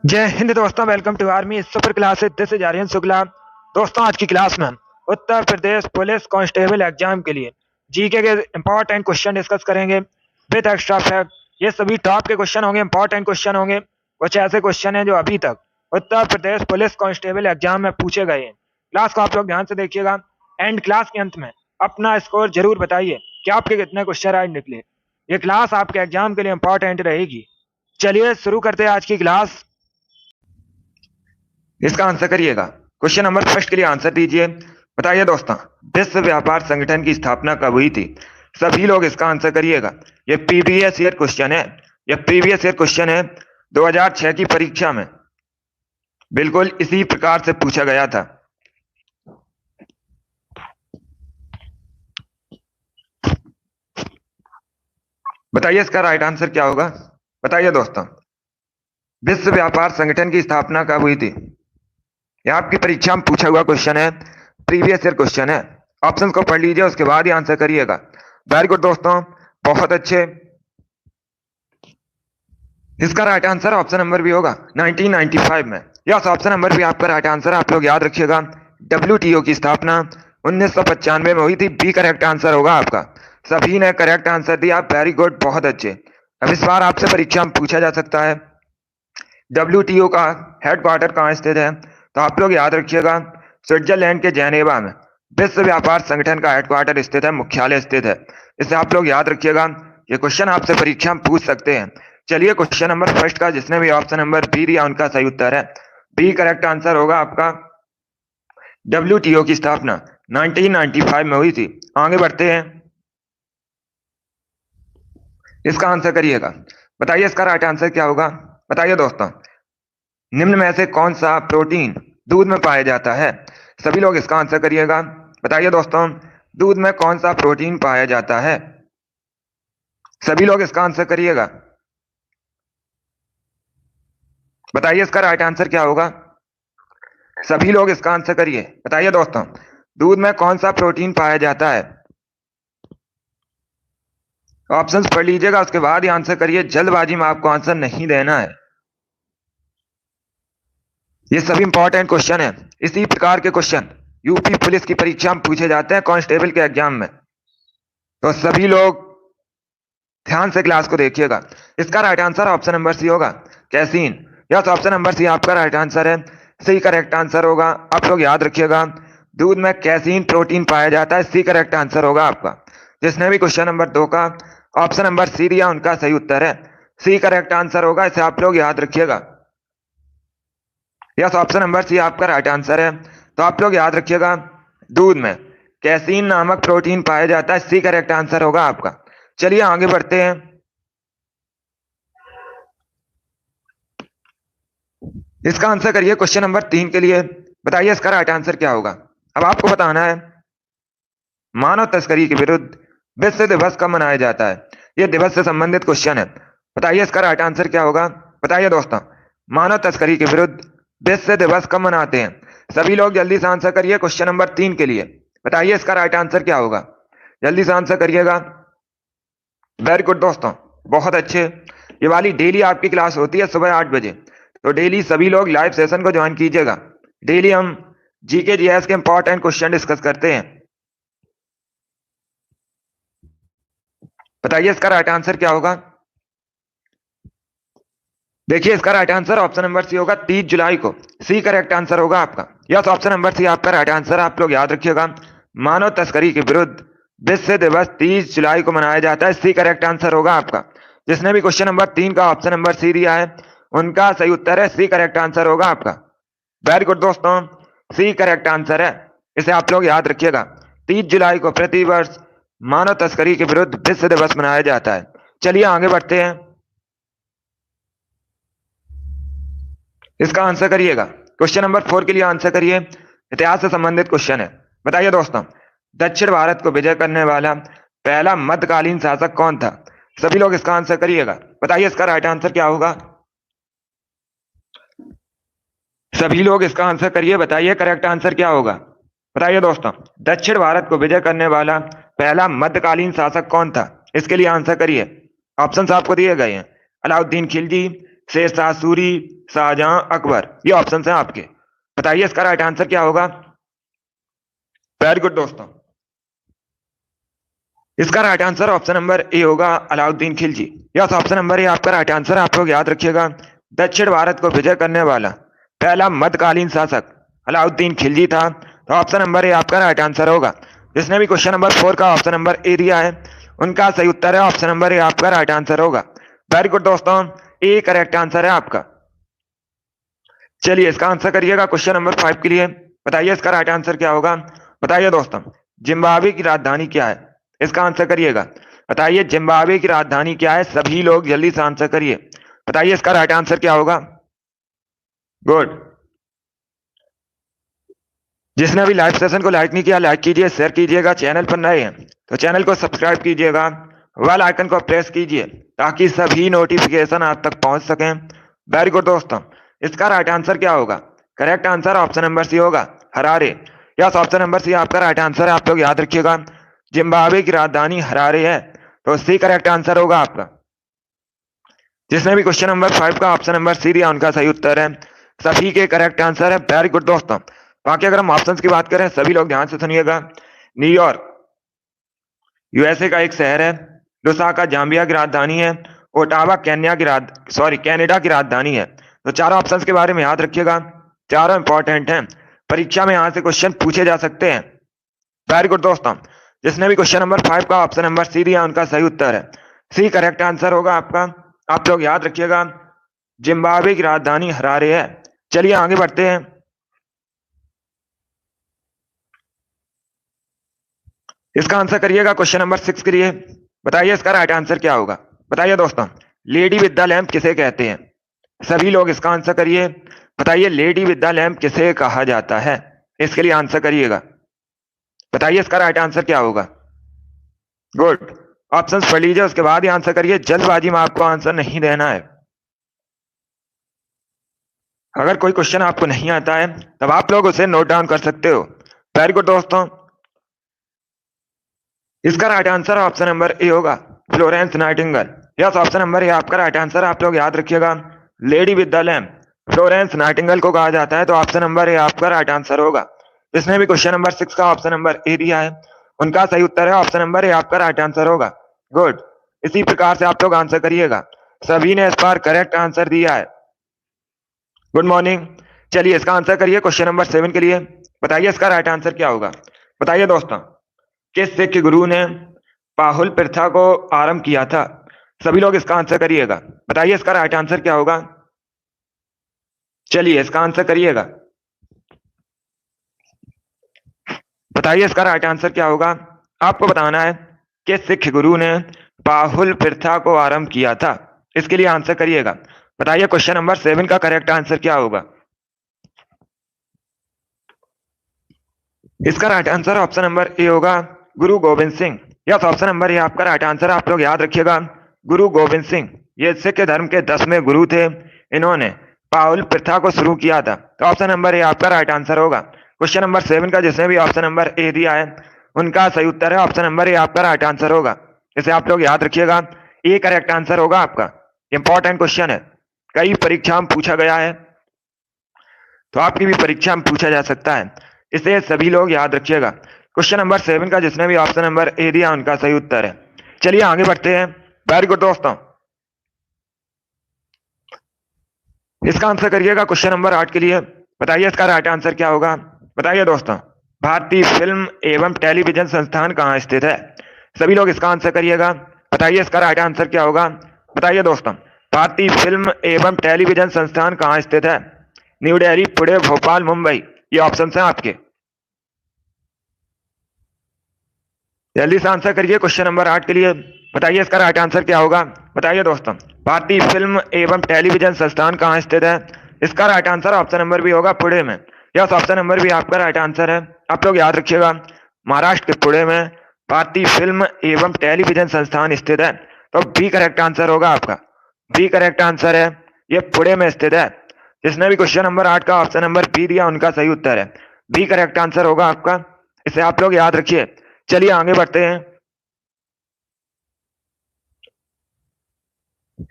जय हिंद दोस्तों, welcome to army super classes. This is Aryan Shukla. दोस्तों, आज की क्लास में हम Uttar Pradesh police constable exam के लिए जीके के इंपॉर्टेंट क्वेश्चन डिस्कस करेंगे विद एक्स्ट्रा फैक्ट। ये सभी टॉप के क्वेश्चन होंगे, इंपॉर्टेंट क्वेश्चन होंगे। कुछ ऐसे क्वेश्चन हैं जो अभी तक उत्तर प्रदेश पुलिस कांस्टेबल एग्जाम में पूछे गए हैं। क्लास को आप लोग ध्यान से देखिएगा। एंड क्लास के अंत में अपना स्कोर जरूर बताइए कि आपके कितने क्वेश्चन राइट निकले। ये क्लास आपके एग्जाम के लिए इंपॉर्टेंट रहेगी। चलिए शुरू करते हैं आज की क्लास। इसका आंसर करिएगा। क्वेश्चन नंबर फर्स्ट के लिए आंसर दीजिए। बताइए दोस्तों, विश्व व्यापार संगठन की स्थापना कब हुई थी? सभी लोग इसका आंसर करिएगा। ये प्रीवियस ईयर क्वेश्चन है। ये प्रीवियस ईयर क्वेश्चन है 2006 की परीक्षा में बिल्कुल इसी प्रकार से पूछा गया था। बताइए इसका राइट आंसर क्या होगा। बताइए दोस्तों, विश्व व्यापार संगठन की स्थापना कब हुई थी? यह आपकी परीक्षा में पूछा हुआ क्वेश्चन है, प्रीवियस ईयर क्वेश्चन है। ऑप्शन को पढ़ लीजिए, उसके बाद ही आंसर करिएगा। वेरी गुड दोस्तों, बहुत अच्छे। इसका राइट आंसर ऑप्शन नंबर भी होगा 1995 में। यस, ऑप्शन नंबर भी आपका राइट आंसर। आप लोग याद रखिएगा, डब्ल्यूटीओ की स्थापना 1995 में हुई थी। बी करेक्ट आंसर होगा आपका। सभी ने करेक्ट आंसर दिया, वेरी गुड, बहुत अच्छे। अब इस बार आपसे परीक्षा में पूछा जा सकता है डब्ल्यूटीओ का हेडक्वार्टर कहाँ स्थित है? तो आप लोग याद रखिएगा, स्विट्जरलैंड के जेनेवा में विश्व व्यापार संगठन का हेडक्वार्टर स्थित है, मुख्यालय स्थित है। इसे आप लोग याद रखिएगा। ये क्वेश्चन आपसे परीक्षा में पूछ सकते हैं। चलिए क्वेश्चन नंबर फर्स्ट का जिसने भी ऑप्शन नंबर बी दिया उनका सही उत्तर है। बी करेक्ट आंसर होगा आपका। डब्ल्यूटीओ की स्थापना 1995 में हुई थी। आगे बढ़ते हैं, इसका आंसर करिएगा। बताइए इसका राइट आंसर क्या होगा। बताइए दोस्तों, निम्न में से कौन सा प्रोटीन दूध में पाया जाता है? सभी लोग इसका आंसर करिएगा। बताइए दोस्तों, दूध में कौन सा प्रोटीन पाया जाता है? सभी लोग इसका आंसर करिएगा। बताइए इसका राइट आंसर क्या होगा। सभी लोग इसका आंसर करिए। बताइए दोस्तों, दूध में कौन सा प्रोटीन पाया जाता है? ऑप्शंस पढ़ लीजिएगा, उसके बाद ही आंसर करिए। जल्दबाजी में आपको आंसर नहीं देना है। ये सभी इंपॉर्टेंट क्वेश्चन है। इसी प्रकार के क्वेश्चन यूपी पुलिस की परीक्षा में पूछे जाते हैं, कांस्टेबल के एग्जाम में। तो सभी लोग ध्यान से क्लास को देखिएगा। इसका right answer option number C होगा, casein. Yes, option number C आपका राइट आंसर है। सी करेक्ट आंसर होगा। आप लोग याद रखिएगा, दूध में कैसीन प्रोटीन पाया जाता है। सी करेक्ट आंसर होगा आपका। जिसने भी क्वेश्चन नंबर 2 का ऑप्शन नंबर सी दिया उनका सही उत्तर है। सी करेक्ट आंसर होगा, इसे आप लोग याद रखिएगा। यस, ऑप्शन नंबर सी आपका राइट आंसर है। तो आप लोग याद रखिएगा, दूध में कैसीन नामक प्रोटीन पाया जाता है। सी करेक्ट आंसर होगा आपका। चलिए आगे बढ़ते हैं। इसका आंसर करिए क्वेश्चन नंबर 3 के लिए। बताइए इसका राइट आंसर क्या होगा। अब आपको बताना है, मानव तस्करी के विरुद्ध विश्व दिवस कब मनाया जाता है? यह दिवस से संबंधित क्वेश्चन है। बताइए इसका राइट आंसर क्या होगा। बताइए दोस्तों, मानव तस्करी के विरुद्ध विश्व दिवस कब मनाते हैं? सभी लोग जल्दी से आंसर करिए क्वेश्चन नंबर 3 के लिए। बताइए इसका राइट आंसर क्या होगा। जल्दी से आंसर करिएगा। वेरी गुड दोस्तों, बहुत अच्छे। ये वाली डेली आपकी क्लास होती है सुबह 8 बजे। तो डेली सभी लोग लाइव सेशन को ज्वाइन कीजिएगा। डेली हम जीके जीएस के इंपॉर्टेंट क्वेश्चन डिस्कस करते हैं। बताइए इसका राइट आंसर क्या होगा। देखिए इसका right answer option number C होगा, 30 जुलाई को। सी करेक्ट आंसर होगा आपका। यस, ऑप्शन नंबर सी आपका राइट आंसर। आप लोग याद रखिएगा, मानव तस्करी के विरुद्ध विश्व दिवस 30 जुलाई को मनाया जाता है। सी करेक्ट आंसर होगा आपका। जिसने भी क्वेश्चन नंबर 3 का ऑप्शन नंबर सी दिया है उनका सही उत्तर है। सी करेक्ट आंसर होगा आपका। वेरी गुड दोस्तों, सी करेक्ट आंसर है। इसे आप लोग याद रखिएगा। 30 जुलाई को प्रतिवर्ष मानव तस्करी के विरुद्ध विश्व दिवस मनाया जाता है। चलिए आगे बढ़ते हैं। इसका आंसर करिएगा। क्वेश्चन नंबर 4 के लिए आंसर करिए। इतिहास से संबंधित क्वेश्चन है। बताइए दोस्तों, दक्षिण भारत को विजय करने वाला पहला मध्यकालीन शासक कौन था? सभी लोग इसका आंसर करिएगा। बताइए इसका राइट आंसर क्या होगा। सभी लोग इसका आंसर करिए। बताइए करेक्ट आंसर क्या होगा। बताइए दोस्तों, दक्षिण भारत को विजय करने वाला पहला मध्यकालीन शासक कौन था? इसके लिए आंसर करिए। ऑप्शंस आपको दिए गए हैं, अलाउद्दीन खिलजी, शेरशाह सूरी, शाहजहां, अकबर। ये ऑप्शन है आपके। बताइए इसका राइट आंसर क्या होगा। वेरी गुड दोस्तों। इसका right answer option number A होगा, Alauddin Khilji. Yes, option number A आपका राइट आंसर। आप लोग याद रखिएगा, दक्षिण भारत को विजय करने वाला पहला मध्यकालीन शासक अलाउद्दीन खिलजी था। तो ऑप्शन नंबर ए आपका राइट आंसर होगा। जिसने भी क्वेश्चन नंबर 4 का ऑप्शन नंबर ए दिया है, उनका सही उत्तर है ऑप्शन नंबर ए आपका राइट आंसर होगा। वेरी गुड दोस्तों, ए करेक्ट आंसर है आपका। चलिए इसका आंसर करिएगा क्वेश्चन नंबर 5 के लिए। बताइए इसका राइट आंसर क्या होगा। बताइए दोस्तों, जिम्बाब्वे की राजधानी क्या है। इसका आंसर करिएगा। बताइए जिम्बाब्वे की राजधानी क्या है। सभी लोग जल्दी से आंसर करिए। बताइए इसका राइट आंसर क्या होगा। गुड। जिसने अभी लाइव सेशन को लाइक नहीं किया, लाइक कीजिए, शेयर कीजिएगा। चैनल पर नए हैं तो चैनल को सब्सक्राइब कीजिएगा, बेल आइकन को प्रेस कीजिए ताकि सभी नोटिफिकेशन आप तक पहुंच सकें। वेरी गुड दोस्तों, इसका राइट आंसर क्या होगा। Correct answer option number C होगा, Harare. Yes, option number C आपका राइट आंसर है। आप लोग याद रखिएगा, जिम्बाब्वे की राजधानी हरारे है, तो सी करेक्ट आंसर होगा आपका। जिसने भी क्वेश्चन नंबर 5 का ऑप्शन नंबर सी दिया, उनका सही उत्तर है। सभी के करेक्ट आंसर है। वेरी गुड दोस्तों। बाकी अगर हम ऑप्शंस की बात करें, सभी लोग ध्यान से सुनिएगा। न्यूयॉर्क यूएसए का एक शहर है। लुसाका जाम्बिया की राजधानी है। ओटावा कनाडा की राजधानी है। तो चारों ऑप्शंस के बारे में याद रखिएगा, चारों इंपॉर्टेंट हैं, परीक्षा में यहां से क्वेश्चन पूछे जा सकते हैं। वेरी गुड दोस्तों। जिसने भी क्वेश्चन नंबर 5 का ऑप्शन नंबर सी दिया, उनका सही उत्तर है। सी करेक्ट आंसर होगा आपका। आप लोग याद रखिएगा, जिम्बाब्वे की राजधानी हरारे है। चलिए आगे बढ़ते हैं। इसका आंसर करिएगा क्वेश्चन नंबर 6 के लिए। बताइए इसका राइट आंसर क्या होगा। बताइए दोस्तों, लेडी विद द लैम्प किसे कहते हैं। सभी लोग इसका आंसर करिए। बताइए लेडी विद द लैम्प किसे कहा जाता है। इसके लिए आंसर करिएगा। बताइए इसका राइट आंसर क्या होगा। गुड। ऑप्शंस पढ़ लीजिए, उसके बाद ही आंसर करिए। जल्दबाजी में आपको आंसर नहीं देना है। अगर कोई क्वेश्चन आपको नहीं आता है, तब आप लोग उसे नोट डाउन कर सकते हो। वेरी गुड दोस्तों। इसका right answer option number A होगा, Florence Nightingale. Yes, option number A आपका राइट आंसर। आप लोग याद रखिएगा, lady with the lamp Florence Nightingale को कहा जाता है। तो ऑप्शन नंबर ए आपका राइट आंसर होगा। जिसने भी क्वेश्चन नंबर 6 का ऑप्शन नंबर ए दिया है, उनका सही उत्तर है ऑप्शन नंबर ए आपका राइट आंसर होगा। गुड। इसी प्रकार से आप लोग आंसर करिएगा। सभी ने इस बार करेक्ट आंसर दिया है। Good morning. चलिए इसका आंसर करिए क्वेश्चन नंबर 7 के लिए। बताइए इसका राइट आंसर क्या होगा। बताइए दोस्तों, किस सिख गुरु ने पाहुल प्रथा को आरंभ किया था। सभी लोग इसका आंसर करिएगा। बताइए इसका राइट आंसर क्या होगा। चलिए इसका आंसर करिएगा। बताइए इसका राइट आंसर क्या होगा। आपको बताना है कि सिख गुरु ने पाहुल प्रथा को आरंभ किया था। इसके लिए आंसर करिएगा। बताइए क्वेश्चन नंबर 7 का करेक्ट आंसर क्या होगा। इसका right answer option number A होगा, गुरु Govind Singh. Yes, option number A आपका राइट आंसर। आप लोग याद रखिएगा, गुरु गोविंद सिंह ये सिख धर्म के 10वें गुरु थे। इन्होंने पाहुल प्रथा को शुरू किया था। तो ऑप्शन नंबर ए आपका राइट आंसर होगा। क्वेश्चन नंबर 7 का जिसने भी ऑप्शन नंबर ए दिया है, उनका सही उत्तर है ऑप्शन नंबर ए आपका राइट आंसर होगा। इसे आप लोग याद रखिएगा, ए करेक्ट आंसर होगा आपका। इंपॉर्टेंट क्वेश्चन है, कई परीक्षा में पूछा गया है, तो आपकी भी परीक्षा में पूछा जा सकता है। इसे सभी लोग याद रखिएगा। क्वेश्चन नंबर 7 का जिसने भी ऑप्शन नंबर ए दिया, उनका सही उत्तर है। चलिए आगे बढ़ते हैं। वेरी गुड दोस्तों। इसका आंसर करिएगा क्वेश्चन नंबर 8 के लिए। बताइए इसका राइट आंसर क्या होगा। बताइए दोस्तों, भारतीय फिल्म एवं टेलीविजन संस्थान कहाँ स्थित है। सभी लोग इसका आंसर करिएगा। बताइए इसका राइट आंसर क्या होगा। बताइए दोस्तों, भारतीय फिल्म एवं टेलीविजन संस्थान कहाँ स्थित है। न्यू दिल्ली, पुणे, भोपाल, मुंबई। ये ऑप्शन हैं आपके। जल्दी से आंसर करिए क्वेश्चन नंबर 8 के लिए। बताइए इसका राइट आंसर क्या होगा। बताइए दोस्तों, भारतीय फिल्म एवं टेलीविजन संस्थान कहाँ स्थित है। इसका right answer option number B होगा, पुणे में। यस, ऑप्शन नंबर बी आपका राइट आंसर है। आप लोग याद रखिएगा, महाराष्ट्र के पुणे में भारतीय फिल्म एवं टेलीविजन संस्थान स्थित है। तो बी करेक्ट आंसर होगा आपका। बी करेक्ट आंसर है, ये पुणे में स्थित है। जिसने भी क्वेश्चन नंबर 8 का ऑप्शन नंबर बी दिया, उनका सही उत्तर है। बी करेक्ट आंसर होगा आपका। इसे आप लोग याद रखिए। चलिए आगे बढ़ते हैं।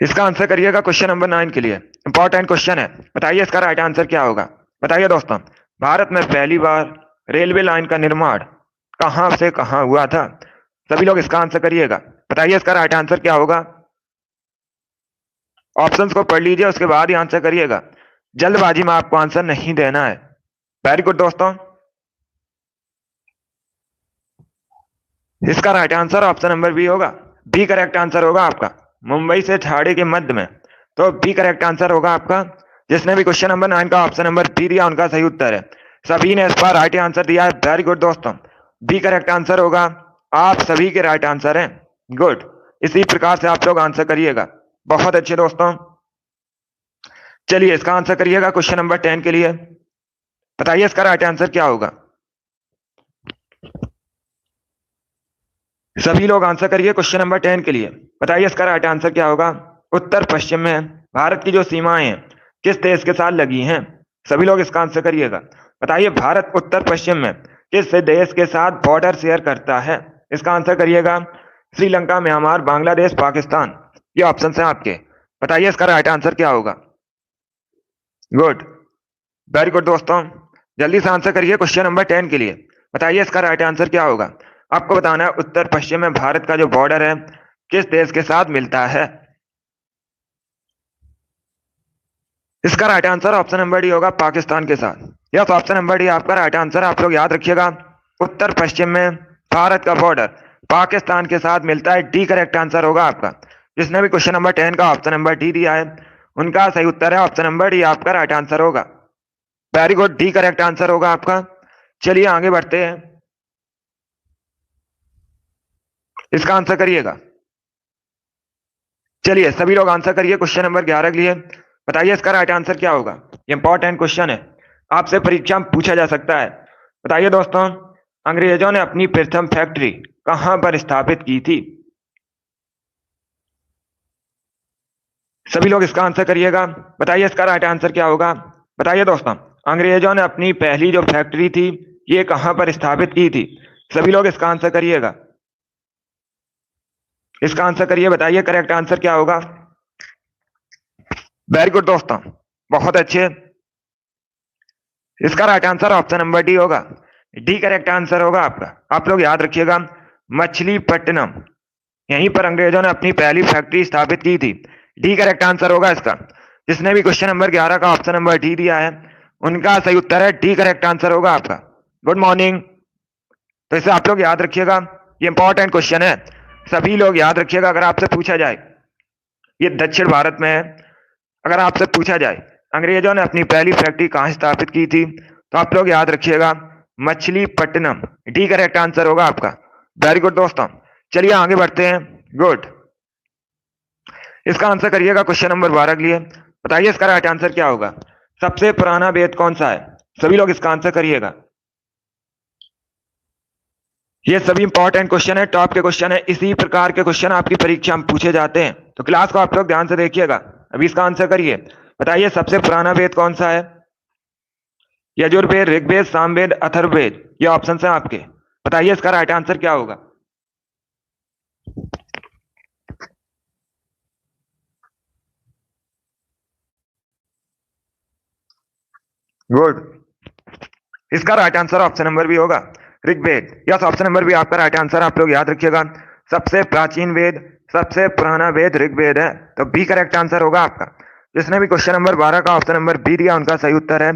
इसका आंसर करिएगा क्वेश्चन नंबर 9 के लिए। इंपॉर्टेंट क्वेश्चन है, बताइए इसका राइट आंसर क्या होगा। बताइए दोस्तों, भारत में पहली बार रेलवे लाइन का निर्माण कहां से कहां हुआ था। सभी लोग इसका आंसर करिएगा। बताइए इसका राइट आंसर क्या होगा। ऑप्शंस को पढ़ लीजिए, उसके बाद ही आंसर करिएगा। जल्दबाजी में आपको आंसर नहीं देना है। वेरी गुड दोस्तों, इसका right answer option number B होगा। बी करेक्ट आंसर होगा आपका, मुंबई से ठाणे के मध्य में। तो बी करेक्ट आंसर होगा आपका। जिसने भी क्वेश्चन नंबर 9 का ऑप्शन नंबर बी दिया उनका सही उत्तर है। सभी ने इस बार राइट आंसर दिया है। वेरी गुड दोस्तों, बी करेक्ट आंसर होगा। आप सभी के राइट आंसर हैं। गुड, इसी प्रकार से आप लोग आंसर करिएगा। बहुत अच्छे दोस्तों, चलिए इसका आंसर करिएगा क्वेश्चन नंबर 10 के लिए। बताइए इसका राइट आंसर क्या होगा। सभी लोग आंसर करिए क्वेश्चन नंबर 10 के लिए। बताइए इसका राइट आंसर क्या होगा। उत्तर पश्चिम में भारत की जो सीमाएं हैं किस देश के साथ लगी हैं। सभी लोग इसका आंसर करिएगा। बताइए भारत उत्तर पश्चिम में किस देश के साथ बॉर्डर शेयर करता है। इसका आंसर करिएगा श्रीलंका, म्यांमार, बांग्लादेश, पाकिस्तान। ये ऑप्शन है आपके। बताइए इसका राइट आंसर क्या होगा। गुड, वेरी गुड दोस्तों, जल्दी से आंसर करिए क्वेश्चन नंबर 10 के लिए। बताइए इसका राइट आंसर क्या होगा। आपको बताना है उत्तर पश्चिम में भारत का जो बॉर्डर है किस देश के साथ मिलता है। इसका right answer option number D होगा, पाकिस्तान के साथ। यस, ऑप्शन नंबर डी आपका राइट आंसर। आप लोग याद रखिएगा, उत्तर पश्चिम में भारत का बॉर्डर पाकिस्तान के साथ मिलता है। डी करेक्ट आंसर होगा आपका। जिसने भी क्वेश्चन नंबर 10 का ऑप्शन नंबर डी दिया है उनका सही उत्तर है ऑप्शन नंबर डी आपका राइट आंसर होगा। Very good, D correct answer होगा आपका। चलिए आगे बढ़ते हैं, इसका आंसर करिएगा। चलिए सभी लोग आंसर करिए क्वेश्चन नंबर 11 के लिए। बताइए इसका राइट आंसर क्या होगा। इंपॉर्टेंट क्वेश्चन है, आपसे परीक्षा में पूछा जा सकता है। बताइए दोस्तों, अंग्रेजों ने अपनी प्रथम फैक्ट्री कहां पर स्थापित की थी। सभी लोग इसका आंसर करिएगा। बताइए इसका राइट आंसर क्या होगा। बताइए दोस्तों, अंग्रेजों ने अपनी पहली जो फैक्ट्री थी ये कहां पर स्थापित की थी। सभी लोग इसका आंसर करिएगा। इसका आंसर करिए। बताइए करेक्ट आंसर क्या होगा। वेरी गुड दोस्तों, बहुत अच्छे। इसका right answer option number D होगा। डी करेक्ट आंसर होगा आपका। आप लोग याद रखिएगा, मछलीपट्टनम, यहीं पर अंग्रेजों ने अपनी पहली फैक्ट्री स्थापित की थी। डी करेक्ट आंसर होगा इसका। जिसने भी क्वेश्चन नंबर 11 का ऑप्शन नंबर डी दिया है उनका सही उत्तर है डी करेक्ट आंसर होगा आपका। Good morning. तो इसे आप लोग याद रखिएगा, ये इंपॉर्टेंट क्वेश्चन है। सभी लोग याद रखिएगा, अगर आपसे पूछा जाए, ये दक्षिण भारत में है, अगर आपसे पूछा जाए अंग्रेजों ने अपनी पहली फैक्ट्री कहां स्थापित की थी तो आप लोग याद रखिएगा मछलीपट्टनम। डी करेक्ट आंसर होगा आपका। वेरी गुड दोस्तों, चलिए आगे बढ़ते हैं। गुड, इसका आंसर करिएगा क्वेश्चन नंबर 12 के लिए। बताइए इसका राइट आंसर क्या होगा। सबसे पुराना वेद कौन सा है। सभी लोग इसका आंसर करिएगा। ये सभी इंपॉर्टेंट क्वेश्चन है, टॉप के क्वेश्चन है। इसी प्रकार के क्वेश्चन आपकी परीक्षा में पूछे जाते हैं, तो क्लास को आप लोग ध्यान से देखिएगा। अभी इसका आंसर करिए। बताइए सबसे पुराना वेद कौन सा है। यजुर्वेद, ऋग्वेद, सामवेद, अथर्ववेद। ये ऑप्शन है आपके। बताइए इसका राइट आंसर क्या होगा। गुड, इसका राइट आंसर ऑप्शन नंबर भी होगा ऋग्वेद। यस, ऑप्शन नंबर भी आपका राइट आंसर। आप लोग याद रखिएगा, सबसे प्राचीन वेद, सबसे पुराना वेद ऋग्वेद है। तो बी करेक्ट आंसर होगा आपका। जिसने भी क्वेश्चन नंबर 12 का ऑप्शन नंबर बी दिया उनका सही उत्तर है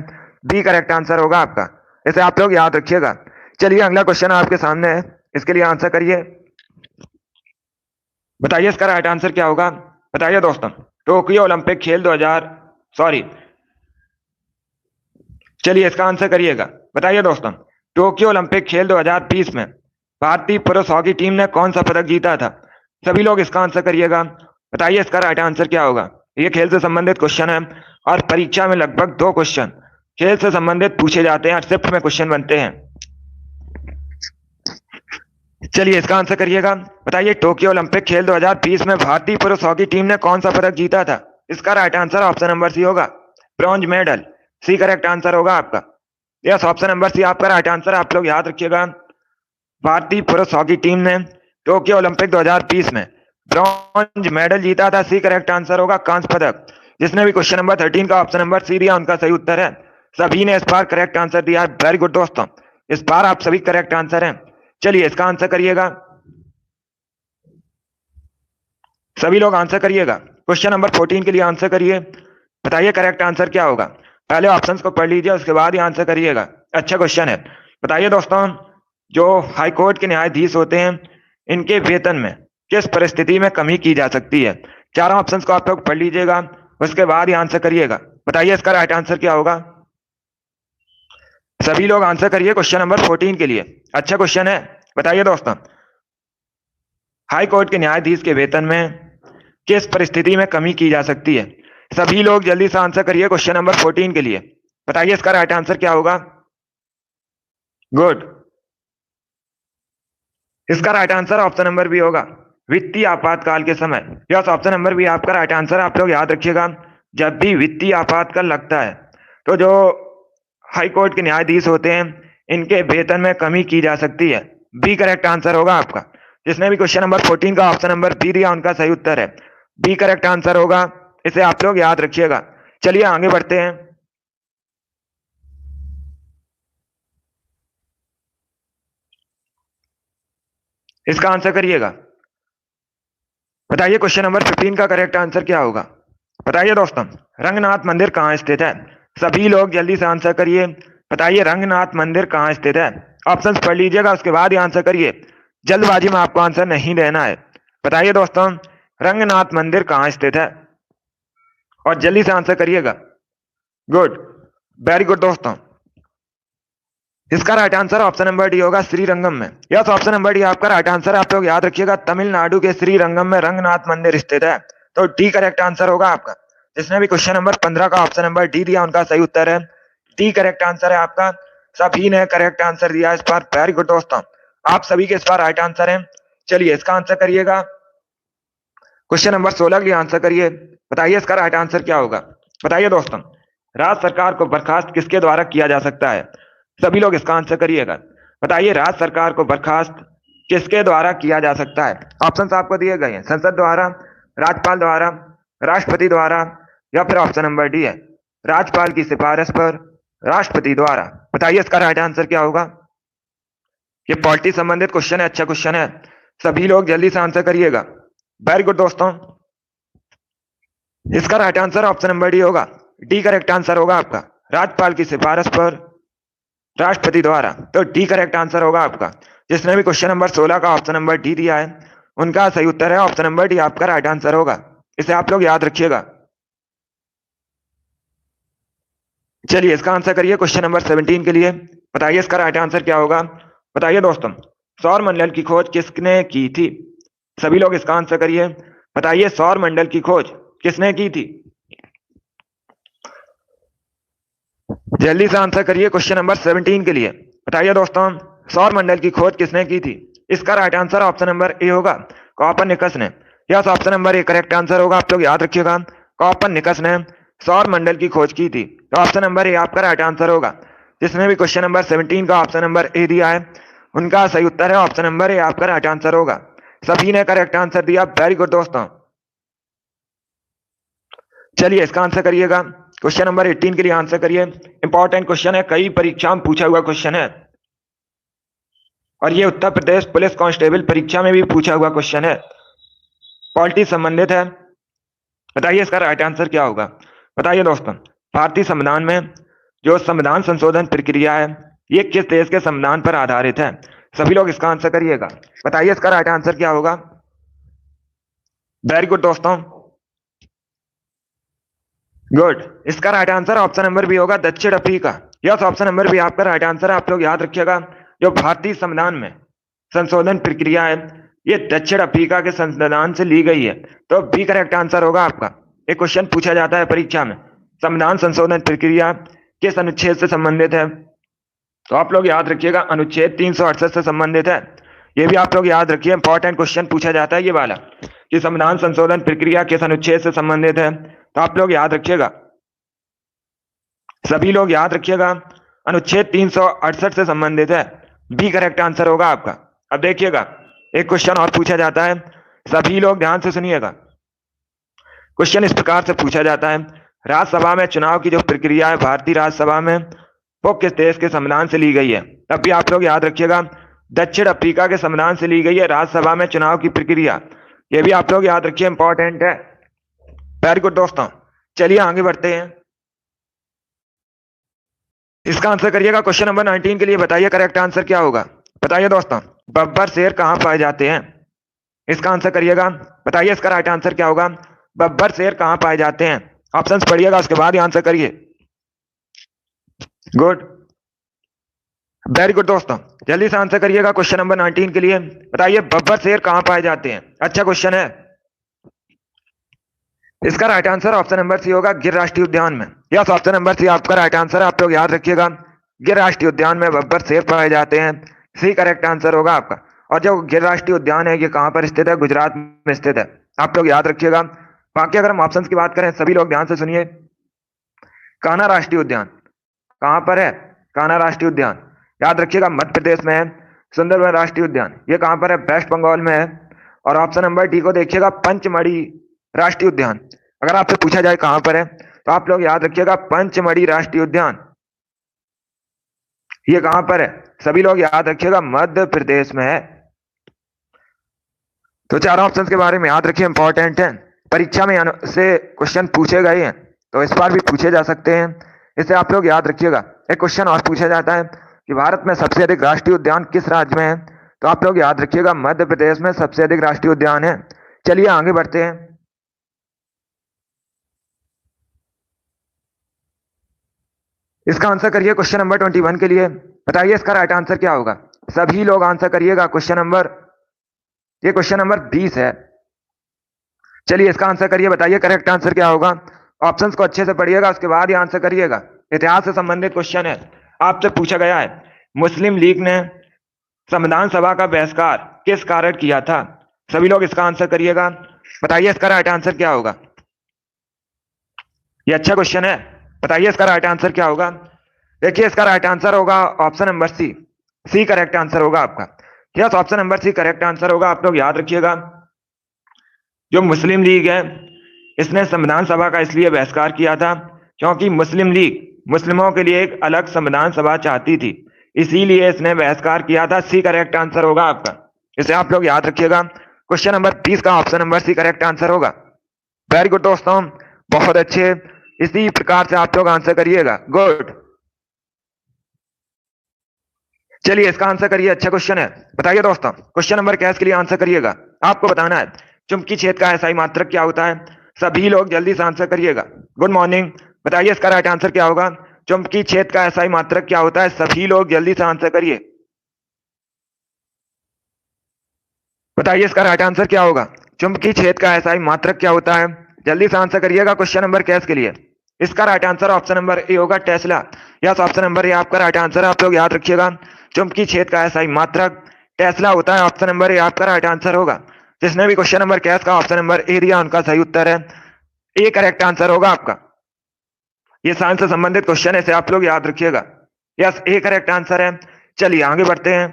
बी करेक्ट आंसर होगा आपका। इसे आप लोग याद रखिएगा। चलिए अगला क्वेश्चन आपके सामने है, इसके लिए आंसर करिए। बताइए इसका राइट आंसर क्या होगा। बताइए दोस्तों, टोक्यो ओलंपिक खेल 2000 सॉरी चलिए इसका आंसर करिएगा। बताइए दोस्तों, टोक्यो ओलंपिक खेल 2020 में भारतीय पुरुष हॉकी टीम ने कौन सा पदक जीता था। सभी लोग इसका आंसर करिएगा। बताइए इसका राइट आंसर क्या होगा। ये खेल से संबंधित क्वेश्चन है और परीक्षा में लगभग 2 क्वेश्चन खेल से संबंधित पूछे जाते हैं, शिफ्ट में क्वेश्चन बनते हैं। चलिए इसका आंसर करिएगा। बताइए टोक्यो ओलंपिक खेल 2020 में भारतीय पुरुष हॉकी टीम ने कौन सा पदक जीता था। इसका right answer option number C होगा, bronze medal. C correct answer होगा आपका। यस, ऑप्शन नंबर सी आपका राइट आंसर। आप लोग याद रखिएगा, भारतीय पुरुष हॉकी टीम ने टोक्यो ओलंपिक 2020 में ब्रॉन्ज मेडल जीता था। सी करेक्ट आंसर होगा कांस्य पदक। जिसने भी क्वेश्चन नंबर 13 का ऑप्शन नंबर सी दिया उनका सही उत्तर है। सभी ने इस बार करेक्ट आंसर दिया है। वेरी गुड दोस्तों, इस बार आप सभी करेक्ट आंसर हैं। चलिए इसका आंसर करिएगा, सभी लोग आंसर करिएगा। क्वेश्चन नंबर 14 के लिए आंसर करिए। बताइए करेक्ट आंसर क्या होगा। पहले ऑप्शंस को पढ़ लीजिए, उसके बाद ही आंसर करिएगा। अच्छा क्वेश्चन है। बताइए दोस्तों, जो हाई कोर्ट के न्यायाधीश होते हैं इनके वेतन में किस परिस्थिति में कमी की जा सकती है। चारों ऑप्शंस को आप लोग पढ़ लीजिएगा, उसके बाद ही आंसर करिएगा। बताइए इसका राइट आंसर क्या होगा। सभी लोग आंसर करिए क्वेश्चन नंबर 14 के लिए। अच्छा क्वेश्चन है। बताइए दोस्तों, हाई कोर्ट के न्यायाधीश के वेतन में किस परिस्थिति में कमी की जा सकती है। सभी लोग जल्दी से आंसर करिए क्वेश्चन नंबर 14 के लिए। बताइए इसका राइट आंसर क्या होगा। गुड, इसका right answer option number B होगा, वित्तीय आपातकाल के समय। यस, ऑप्शन नंबर बी आपका राइट आंसर। आप लोग याद रखिएगा, जब भी वित्तीय आपातकाल लगता है तो जो हाई कोर्ट के न्यायाधीश होते हैं इनके वेतन में कमी की जा सकती है। बी करेक्ट आंसर होगा आपका। जिसने भी क्वेश्चन नंबर 14 का ऑप्शन नंबर बी दिया उनका सही उत्तर है। बी करेक्ट आंसर होगा, इसे आप लोग याद रखिएगा। चलिए आगे बढ़ते हैं। इसका आंसर करिएगा। बताइए क्वेश्चन नंबर 15 का करेक्ट आंसर क्या होगा। बताइए दोस्तों, रंगनाथ मंदिर कहाँ स्थित है। सभी लोग जल्दी से आंसर करिए। बताइए रंगनाथ मंदिर कहाँ स्थित है। ऑप्शंस पढ़ लीजिएगा, उसके बाद ही आंसर करिए। जल्दबाजी में आपको आंसर नहीं देना है। बताइए दोस्तों, रंगनाथ मंदिर कहाँ स्थित है, और जल्दी से आंसर करिएगा। गुड, वेरी गुड दोस्तों, इसका right answer option number D होगा, श्रीरंगम में। यस, ऑप्शन नंबर डी आपका राइट आंसर। आप लोग याद रखिएगा, तमिलनाडु के श्रीरंगम में रंगनाथ मंदिर स्थित है। तो डी करेक्ट आंसर होगा आपका। जिसने भी क्वेश्चन नंबर 15 का ऑप्शन नंबर डी दिया उनका सही उत्तर है। डी करेक्ट आंसर है आपका। सभी ने करेक्ट आंसर दिया इस बार। वेरी गुड दोस्तों, आप सभी के इस बार राइट आंसर है। चलिए इसका आंसर करिएगा। क्वेश्चन नंबर 16 के लिए आंसर करिए। बताइए इसका राइट आंसर क्या होगा। बताइए दोस्तों, राज्य सरकार को बर्खास्त किसके द्वारा किया जा सकता है। सभी लोग इसका आंसर करिएगा। बताइए राज्य सरकार को बर्खास्त किसके द्वारा किया जा सकता है। ऑप्शंस आपको दिए गए हैं, संसद द्वारा, राज्यपाल द्वारा, राष्ट्रपति द्वारा, या फिर ऑप्शन नंबर डी है, राज्यपाल की सिफारिश पर राष्ट्रपति द्वारा। बताइए इसका राइट आंसर क्या होगा। ये पॉलिटी संबंधित क्वेश्चन है, अच्छा क्वेश्चन है। सभी लोग जल्दी से आंसर करिएगा। वेरी गुड दोस्तों, इसका right answer option number D होगा। डी करेक्ट आंसर होगा आपका, राज्यपाल की सिफारिश पर राष्ट्रपति द्वारा। तो डी करेक्ट आंसर होगा आपका। जिसने भी क्वेश्चन नंबर 16 का ऑप्शन नंबर डी दिया है उनका सही उत्तर है ऑप्शन नंबर डी आपका राइट आंसर होगा। इसे आप लोग याद रखिएगा। चलिए इसका आंसर करिए क्वेश्चन नंबर 17 के लिए। बताइए इसका राइट आंसर क्या होगा। बताइए दोस्तों, सौर मंडल की खोज किसने की थी। सभी लोग इसका आंसर करिए। बताइए सौर मंडल की खोज किसने की थी। जल्दी से आंसर करिए क्वेश्चन नंबर 17 के लिए। बताइए दोस्तों, सौर मंडल की खोज किसने की थी। इसका right answer option number A होगा, कॉपरनिकस ने। Yes, option number A correct answer होगा। आप लोग याद रखिएगा, कॉपरनिकस ने सौर मंडल की खोज की थी। तो ऑप्शन नंबर ए आपका राइट आंसर होगा। जिसने भी क्वेश्चन नंबर 17 का ऑप्शन नंबर ए दिया है उनका सही उत्तर है ऑप्शन नंबर ए आपका राइट आंसर होगा। सभी ने करेक्ट आंसर दिया। वेरी गुड दोस्तों, चलिए इसका आंसर करिएगा। क्वेश्चन नंबर 18 के लिए आंसर करिए। इंपॉर्टेंट क्वेश्चन है, कई परीक्षा में पूछा हुआ क्वेश्चन है, और ये उत्तर प्रदेश पुलिस कांस्टेबल परीक्षा में भी पूछा हुआ क्वेश्चन है, पॉलिटी संबंधित है। बताइए इसका राइट आंसर क्या होगा। बताइए दोस्तों, भारतीय संविधान में जो संविधान संशोधन प्रक्रिया है ये किस देश के संविधान पर आधारित है। सभी लोग इसका आंसर करिएगा। बताइए इसका राइट आंसर क्या होगा। वेरी गुड दोस्तों, गुड, इसका right answer option number B होगा, दक्षिण Africa. Yes, option number B आपका राइट आंसर है। आप लोग याद रखिएगा, जो भारतीय संविधान में संशोधन प्रक्रिया है ये दक्षिण अफ्रीका के संविधान से ली गई है। तो बी करेक्ट आंसर होगा आपका। एक क्वेश्चन पूछा जाता है परीक्षा में, संविधान संशोधन प्रक्रिया किस अनुच्छेद से संबंधित है। तो आप लोग याद रखिएगा, अनुच्छेद 368 से संबंधित है। ये भी आप लोग याद रखिए, इंपॉर्टेंट क्वेश्चन पूछा जाता है ये वाला, कि संविधान संशोधन प्रक्रिया किस अनुच्छेद से संबंधित है। तो आप लोग याद रखिएगा, सभी लोग याद रखिएगा, अनुच्छेद 368 से संबंधित है। बी करेक्ट आंसर होगा आपका। अब देखिएगा, एक क्वेश्चन और पूछा जाता है, सभी लोग ध्यान से सुनिएगा। क्वेश्चन इस प्रकार से पूछा जाता है, राज्यसभा में चुनाव की जो प्रक्रिया है भारतीय राज्यसभा में, वो किस देश के संविधान से ली गई है? तब भी आप लोग याद रखिएगा, दक्षिण अफ्रीका के संविधान से ली गई है राज्यसभा में चुनाव की प्रक्रिया। ये भी आप लोग याद रखिए, इंपॉर्टेंट है। वेरी गुड दोस्तों, चलिए आगे बढ़ते हैं। इसका आंसर करिएगा। क्वेश्चन नंबर 19 के लिए बताइए करेक्ट आंसर क्या होगा? बताइए दोस्तों, बब्बर शेर कहाँ पाए जाते हैं? इसका आंसर करिएगा, बताइए इसका राइट आंसर क्या होगा? बब्बर शेर कहाँ पाए जाते हैं? ऑप्शंस पढ़िएगा, उसके बाद ही आंसर करिए। गुड, वेरी गुड दोस्तों, जल्दी से आंसर करिएगा क्वेश्चन नंबर 19 के लिए। बताइए बब्बर शेर कहाँ पाए जाते हैं? अच्छा क्वेश्चन है। इसका right answer option number C होगा, गिर राष्ट्रीय उद्यान में। यस, ऑप्शन नंबर सी आपका राइट आंसर है। आप लोग याद रखिएगा, गिर राष्ट्रीय उद्यान में बब्बर शेर पाए जाते हैं। सी करेक्ट आंसर होगा आपका। और जो गिर राष्ट्रीय उद्यान है ये कहाँ पर स्थित है? गुजरात में स्थित है। आप लोग याद रखिएगा। बाकी अगर हम ऑप्शन की बात करें, सभी लोग ध्यान से सुनिए। कान्हा राष्ट्रीय उद्यान कहाँ पर है? कान्हा राष्ट्रीय उद्यान याद रखिएगा, मध्य प्रदेश में है। सुंदरबन राष्ट्रीय उद्यान ये कहाँ पर है? वेस्ट बंगाल में है। और ऑप्शन नंबर डी को देखिएगा, पंचमढ़ी राष्ट्रीय उद्यान। अगर आपसे पूछा जाए कहां पर है, तो आप लोग याद रखिएगा, पंचमढ़ी राष्ट्रीय उद्यान ये कहां पर है? सभी लोग याद रखिएगा, मध्य प्रदेश में है। तो चारों ऑप्शंस के बारे में याद रखिए, इंपॉर्टेंट है। परीक्षा में से क्वेश्चन पूछे गए हैं, तो इस बार भी पूछे जा सकते हैं, इसे आप लोग याद रखिएगा। एक क्वेश्चन और पूछा जाता है कि भारत में सबसे अधिक राष्ट्रीय उद्यान किस राज्य में है? तो आप लोग याद रखिएगा, मध्य प्रदेश में सबसे अधिक राष्ट्रीय उद्यान है। चलिए आगे बढ़ते हैं। इसका आंसर करिए क्वेश्चन नंबर 21 के लिए। बताइए इसका राइट आंसर क्या होगा? सभी लोग आंसर करिएगा। ये क्वेश्चन नंबर 20 है। चलिए इसका आंसर करिए, बताइए करेक्ट आंसर क्या होगा? ऑप्शंस को अच्छे से पढ़िएगा, उसके बाद ही आंसर करिएगा। इतिहास से संबंधित क्वेश्चन है, आपसे पूछा गया है, मुस्लिम लीग ने संविधान सभा का बहिष्कार किस कारण किया था? सभी लोग इसका आंसर करिएगा। बताइए इसका राइट आंसर क्या होगा? ये अच्छा क्वेश्चन है, बताइए इसका राइट आंसर क्या होगा? देखिए इसका राइट आंसर होगा option number C. C correct answer होगा आपका। Yes, option number C correct answer होगा। आप लोग याद रखिएगा, जो मुस्लिम लीग है इसने संविधान सभा का इसलिए बहिष्कार किया था क्योंकि मुस्लिम लीग मुस्लिमों के लिए एक अलग संविधान सभा चाहती थी, इसीलिए इसने बहिष्कार किया था। सी करेक्ट आंसर होगा आपका, इसे आप लोग याद रखिएगा। क्वेश्चन नंबर 20 का option number C correct answer होगा। वेरी गुड दोस्तों, बहुत अच्छे, इसी प्रकार से आप लोग आंसर करिएगा। गुड, चलिए इसका आंसर करिए, अच्छा क्वेश्चन है। बताइए दोस्तों, क्वेश्चन नंबर कैश के लिए आंसर करिएगा। आपको बताना है चुंबकीय क्षेत्र का एसआई मात्रक क्या होता है। सभी लोग जल्दी से आंसर करिएगा। गुड मॉर्निंग, बताइए इसका राइट आंसर क्या होगा? चुंबकीय क्षेत्र का एसआई मात्रक क्या होता है? सभी लोग जल्दी से आंसर करिए। बताइए इसका राइट आंसर क्या होगा? चुंबकीय क्षेत्र का एसआई मात्रक क्या होता है? जल्दी से आंसर करिएगा क्वेश्चन नंबर कैश के लिए। इसका right answer option number A होगा, Tesla. Yes, option number A आपका राइट आंसर है। आप लोग याद रखिएगा, चुंबकीय क्षेत्र का एसआई मात्रक टेस्ला होता है। ऑप्शन नंबर ए आपका राइट आंसर होगा। जिसने भी क्वेश्चन नंबर कैश का ऑप्शन नंबर ए दिया, उनका सही उत्तर है ए करेक्ट आंसर होगा आपका। ये साइंस से संबंधित क्वेश्चन है, इसे आप लोग याद रखिएगा। यस, ए करेक्ट आंसर है। चलिए आगे बढ़ते हैं।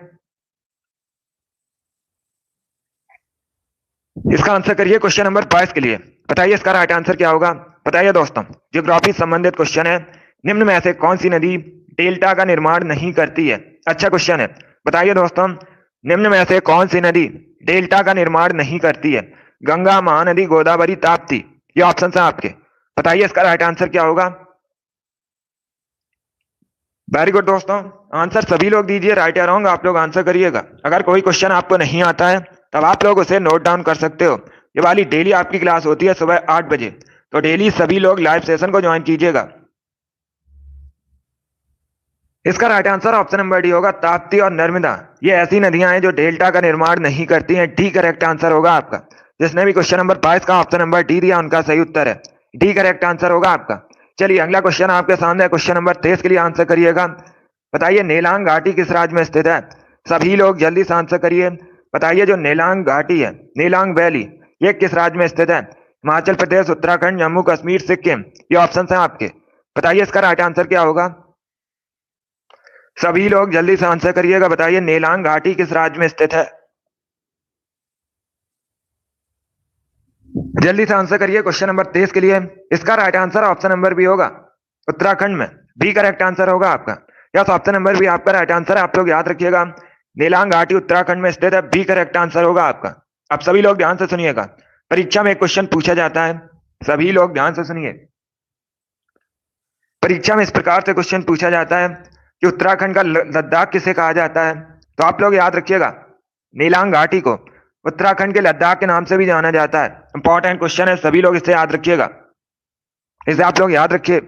इसका आंसर करिए क्वेश्चन नंबर 22 के लिए। बताइए इसका राइट आंसर क्या होगा? बताइए दोस्तों, ज्योग्राफी संबंधित क्वेश्चन है। निम्न में से कौन सी नदी डेल्टा का निर्माण नहीं करती है? अच्छा क्वेश्चन है, बताइए दोस्तों, निम्न में से कौन सी नदी डेल्टा का निर्माण नहीं करती है? गंगा, महानदी, गोदावरी, ताप्ती, ये ऑप्शन है आपके। बताइए इसका राइट आंसर क्या होगा? वेरी गुड दोस्तों, आंसर सभी लोग दीजिए, राइट या रॉन्ग आप लोग आंसर करिएगा। अगर कोई क्वेश्चन आपको नहीं आता है तब आप लोग उसे नोट डाउन कर सकते हो। ये वाली डेली आपकी क्लास होती है सुबह 8 बजे, तो डेली सभी लोग लाइव सेशन को ज्वाइन कीजिएगा। इसका right answer option number D होगा, ताप्ती और नर्मदा ये ऐसी नदियां हैं जो डेल्टा का निर्माण नहीं करती हैं। डी करेक्ट आंसर होगा आपका। जिसने भी क्वेश्चन नंबर 22 का ऑप्शन नंबर डी दिया, उनका सही उत्तर है डी करेक्ट आंसर होगा आपका। चलिए अगला क्वेश्चन आपके सामने, क्वेश्चन नंबर 23 के लिए आंसर करिएगा। बताइए नेलांग घाटी किस राज्य में स्थित है? सभी लोग जल्दी से आंसर करिए। बताइए जो नेलांग घाटी है, नेलांग वैली, ये किस राज्य में स्थित है? हिमाचल प्रदेश, उत्तराखंड, जम्मू कश्मीर, सिक्किम, ये ऑप्शन है आपके। बताइए इसका राइट आंसर क्या होगा? सभी लोग जल्दी से आंसर करिएगा। बताइए नेलांग घाटी किस राज्य में स्थित है? जल्दी से आंसर करिए क्वेश्चन नंबर 23 के लिए। इसका right answer option number B होगा, उत्तराखंड में। बी करेक्ट आंसर होगा आपका। यस, ऑप्शन नंबर बी आपका राइट आंसर है। आप लोग याद रखिएगा, नीलांग घाटी उत्तराखंड में स्थित है। बी करेक्ट आंसर होगा आपका। आप सभी लोग ध्यान से सुनिएगा, परीक्षा में एक क्वेश्चन पूछा जाता है, सभी लोग ध्यान से सुनिए। परीक्षा में इस प्रकार से क्वेश्चन पूछा जाता है कि उत्तराखंड का लद्दाख किसे कहा जाता है। तो आप लोग याद रखिएगा, नीलांग घाटी को उत्तराखंड के लद्दाख के नाम से भी जाना जाता है। इंपॉर्टेंट क्वेश्चन है, सभी लोग इसे याद रखिएगा। इसे आप लोग याद रखिए,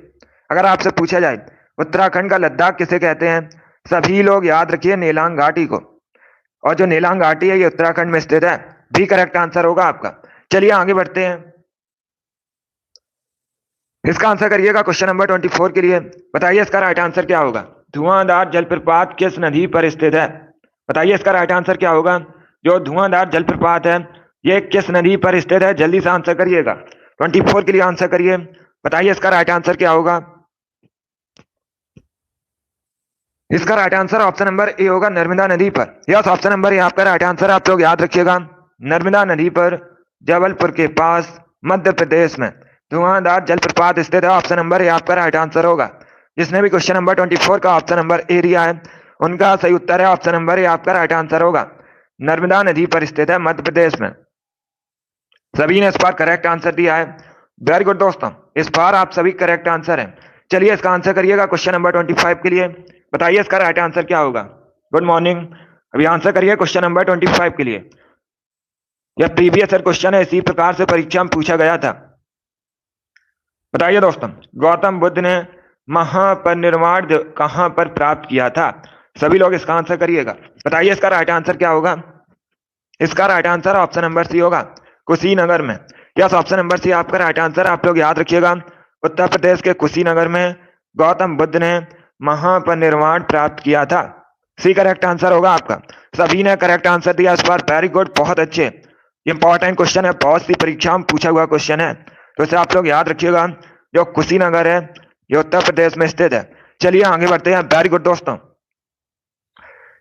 अगर आपसे पूछा जाए उत्तराखंड का लद्दाख किसे कहते हैं, सभी लोग याद रखिए नीलांग घाटी को। और जो नीलांग घाटी है ये उत्तराखंड में स्थित है। भी करेक्ट आंसर होगा आपका। चलिए आगे बढ़ते हैं। इसका आंसर करिएगा क्वेश्चन नंबर 24 के लिए। बताइए इसका राइट आंसर क्या होगा। धुआंधार जलप्रपात किस नदी पर स्थित है। बताइए इसका राइट आंसर क्या होगा। जो धुआंधार जलप्रपात है ये किस नदी पर स्थित है। जल्दी से आंसर करिएगा, 24 के लिए आंसर करिए। बताइए इसका राइट आंसर क्या होगा। इसका right answer option number A होगा, नर्मदा नदी पर। यस, ऑप्शन नंबर ए आपका राइट आंसर है। आप लोग याद रखिएगा, नर्मदा नदी पर जबलपुर के पास मध्य प्रदेश में धुआंधार जलप्रपात स्थित है। ऑप्शन नंबर ए आपका राइट आंसर होगा। जिसने भी क्वेश्चन नंबर 24 का ऑप्शन नंबर ए दिया है उनका सही उत्तर है ऑप्शन नंबर ए आपका राइट आंसर होगा। नर्मदा नदी पर स्थित है मध्य प्रदेश में। सभी ने इस बार करेक्ट आंसर दिया है। वेरी गुड दोस्तों, इस बार आप सभी करेक्ट आंसर है। चलिए इसका आंसर करिएगा क्वेश्चन नंबर 25 के लिए। बताइए इसका राइट आंसर क्या होगा। गुड मॉर्निंग, अभी आंसर करिए क्वेश्चन नंबर 25 के लिए। यह प्रीवियस ईयर क्वेश्चन है, इसी प्रकार से परीक्षा में पूछा गया था। बताइए दोस्तों, गौतम बुद्ध ने महापरिनिर्वाण कहां पर प्राप्त किया था। सभी लोग इसका आंसर करिएगा। बताइए इसका राइट आंसर क्या होगा। इसका right answer option number C होगा, कुशीनगर में। यस, ऑप्शन नंबर सी आपका राइट आंसर। आप लोग याद रखिएगा, उत्तर प्रदेश के कुशीनगर में गौतम बुद्ध ने महापरिनिर्वाण प्राप्त किया था। सी करेक्ट आंसर होगा आपका। सभी ने करेक्ट आंसर दिया इस बार। वेरी गुड, बहुत अच्छे। इंपॉर्टेंट क्वेश्चन है, बहुत सी परीक्षा में पूछा हुआ क्वेश्चन है, तो इसे आप लोग याद रखिएगा। जो कुशीनगर है ये उत्तर प्रदेश में स्थित है। चलिए आगे बढ़ते हैं। वेरी गुड दोस्तों,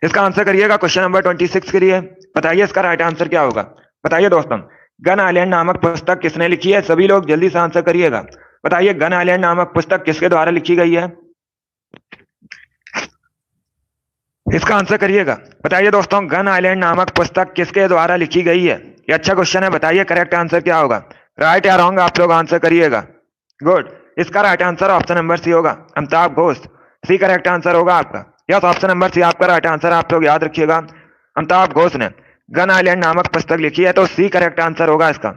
इसका आंसर करिएगा क्वेश्चन नंबर 26 के लिए। बताइए इसका राइट आंसर क्या होगा। बताइए दोस्तों, गन आइलैंड नामक पुस्तक किसने लिखी है। सभी लोग जल्दी से आंसर करिएगा। बताइए गन आइलैंड नामक पुस्तक किसके द्वारा लिखी गई है। इसका आंसर करिएगा। बताइए दोस्तों, गन आइलैंड नामक पुस्तक किसके द्वारा लिखी गई है। ये अच्छा क्वेश्चन है। बताइए करेक्ट आंसर क्या होगा। राइट या रॉन्ग आप लोग आंसर करिएगा। गुड, इसका right answer option number C होगा, Amitav Ghosh. C correct answer होगा आपका। यस, ऑप्शन नंबर सी आपका राइट आंसर। आप लोग याद रखिएगा, अमिताभ घोष ने गन आइलैंड नामक पुस्तक लिखी है, तो सी करेक्ट आंसर होगा इसका।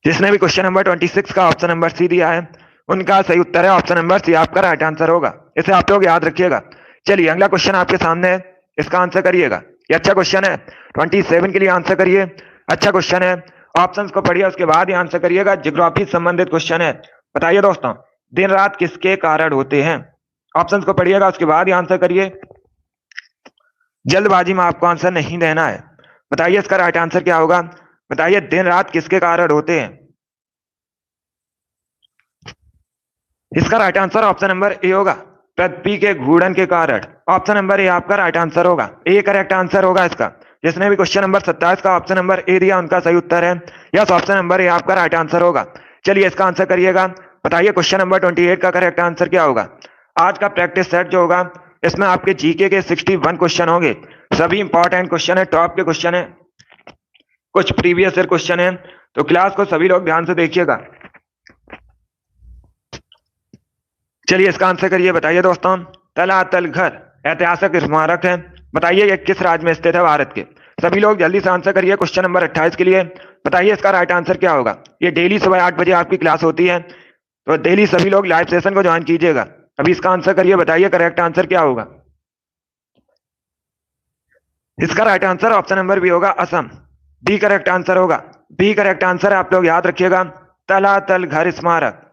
जिसने भी क्वेश्चन नंबर 26 का ऑप्शन नंबर सी दिया है उनका सही उत्तर है ऑप्शन नंबर सी आपका राइट आंसर होगा। इसे आप लोग याद रखिएगा। चलिए अगला क्वेश्चन आपके सामने है, इसका आंसर करिएगा। ये अच्छा क्वेश्चन है, 27 के लिए आंसर करिए। अच्छा क्वेश्चन है, ऑप्शंस को पढ़िए उसके बाद ही आंसर करिएगा। ज्योग्राफी संबंधित क्वेश्चन है। बताइए दोस्तों, दिन रात किसके कारण होते हैं। ऑप्शंस को पढ़िएगा उसके बाद ही आंसर करिए। जल्दबाजी में आपको आंसर नहीं देना है। बताइए इसका राइट आंसर क्या होगा। बताइए दिन रात किसके कारण होते हैं। इसका right answer option number A होगा, पृथ्वी के घूर्णन के कारण। ऑप्शन नंबर ए आपका राइट आंसर होगा। ए करेक्ट आंसर होगा इसका। जिसने भी क्वेश्चन नंबर 27 का ऑप्शन नंबर ए दिया उनका सही उत्तर है। यस, ऑप्शन नंबर ए आपका राइट आंसर होगा। चलिए इसका आंसर करिएगा। बताइए क्वेश्चन नंबर 28 का करेक्ट आंसर क्या होगा। आज का प्रैक्टिस सेट जो होगा इसमें आपके जीके के 61 क्वेश्चन होंगे। सभी इंपॉर्टेंट क्वेश्चन है, टॉप के क्वेश्चन है, कुछ प्रीवियस ईयर क्वेश्चन है, तो क्लास को सभी लोग ध्यान से देखिएगा। चलिए इसका आंसर करिए। बताइए दोस्तों, तलातल घर ऐतिहासिक स्मारक है। बताइए ये किस राज्य में स्थित है भारत के। सभी लोग जल्दी से आंसर करिए क्वेश्चन नंबर 28 के लिए। बताइए इसका राइट आंसर क्या होगा। ये डेली सुबह 8 बजे आपकी क्लास होती है, तो डेली सभी लोग लाइव सेशन को ज्वाइन कीजिएगा। अभी इसका आंसर करिए। बताइए करेक्ट आंसर क्या होगा। इसका right answer option number B होगा, असम। बी करेक्ट आंसर होगा। बी करेक्ट आंसर आप लोग याद रखिएगा। तलातल घर स्मारक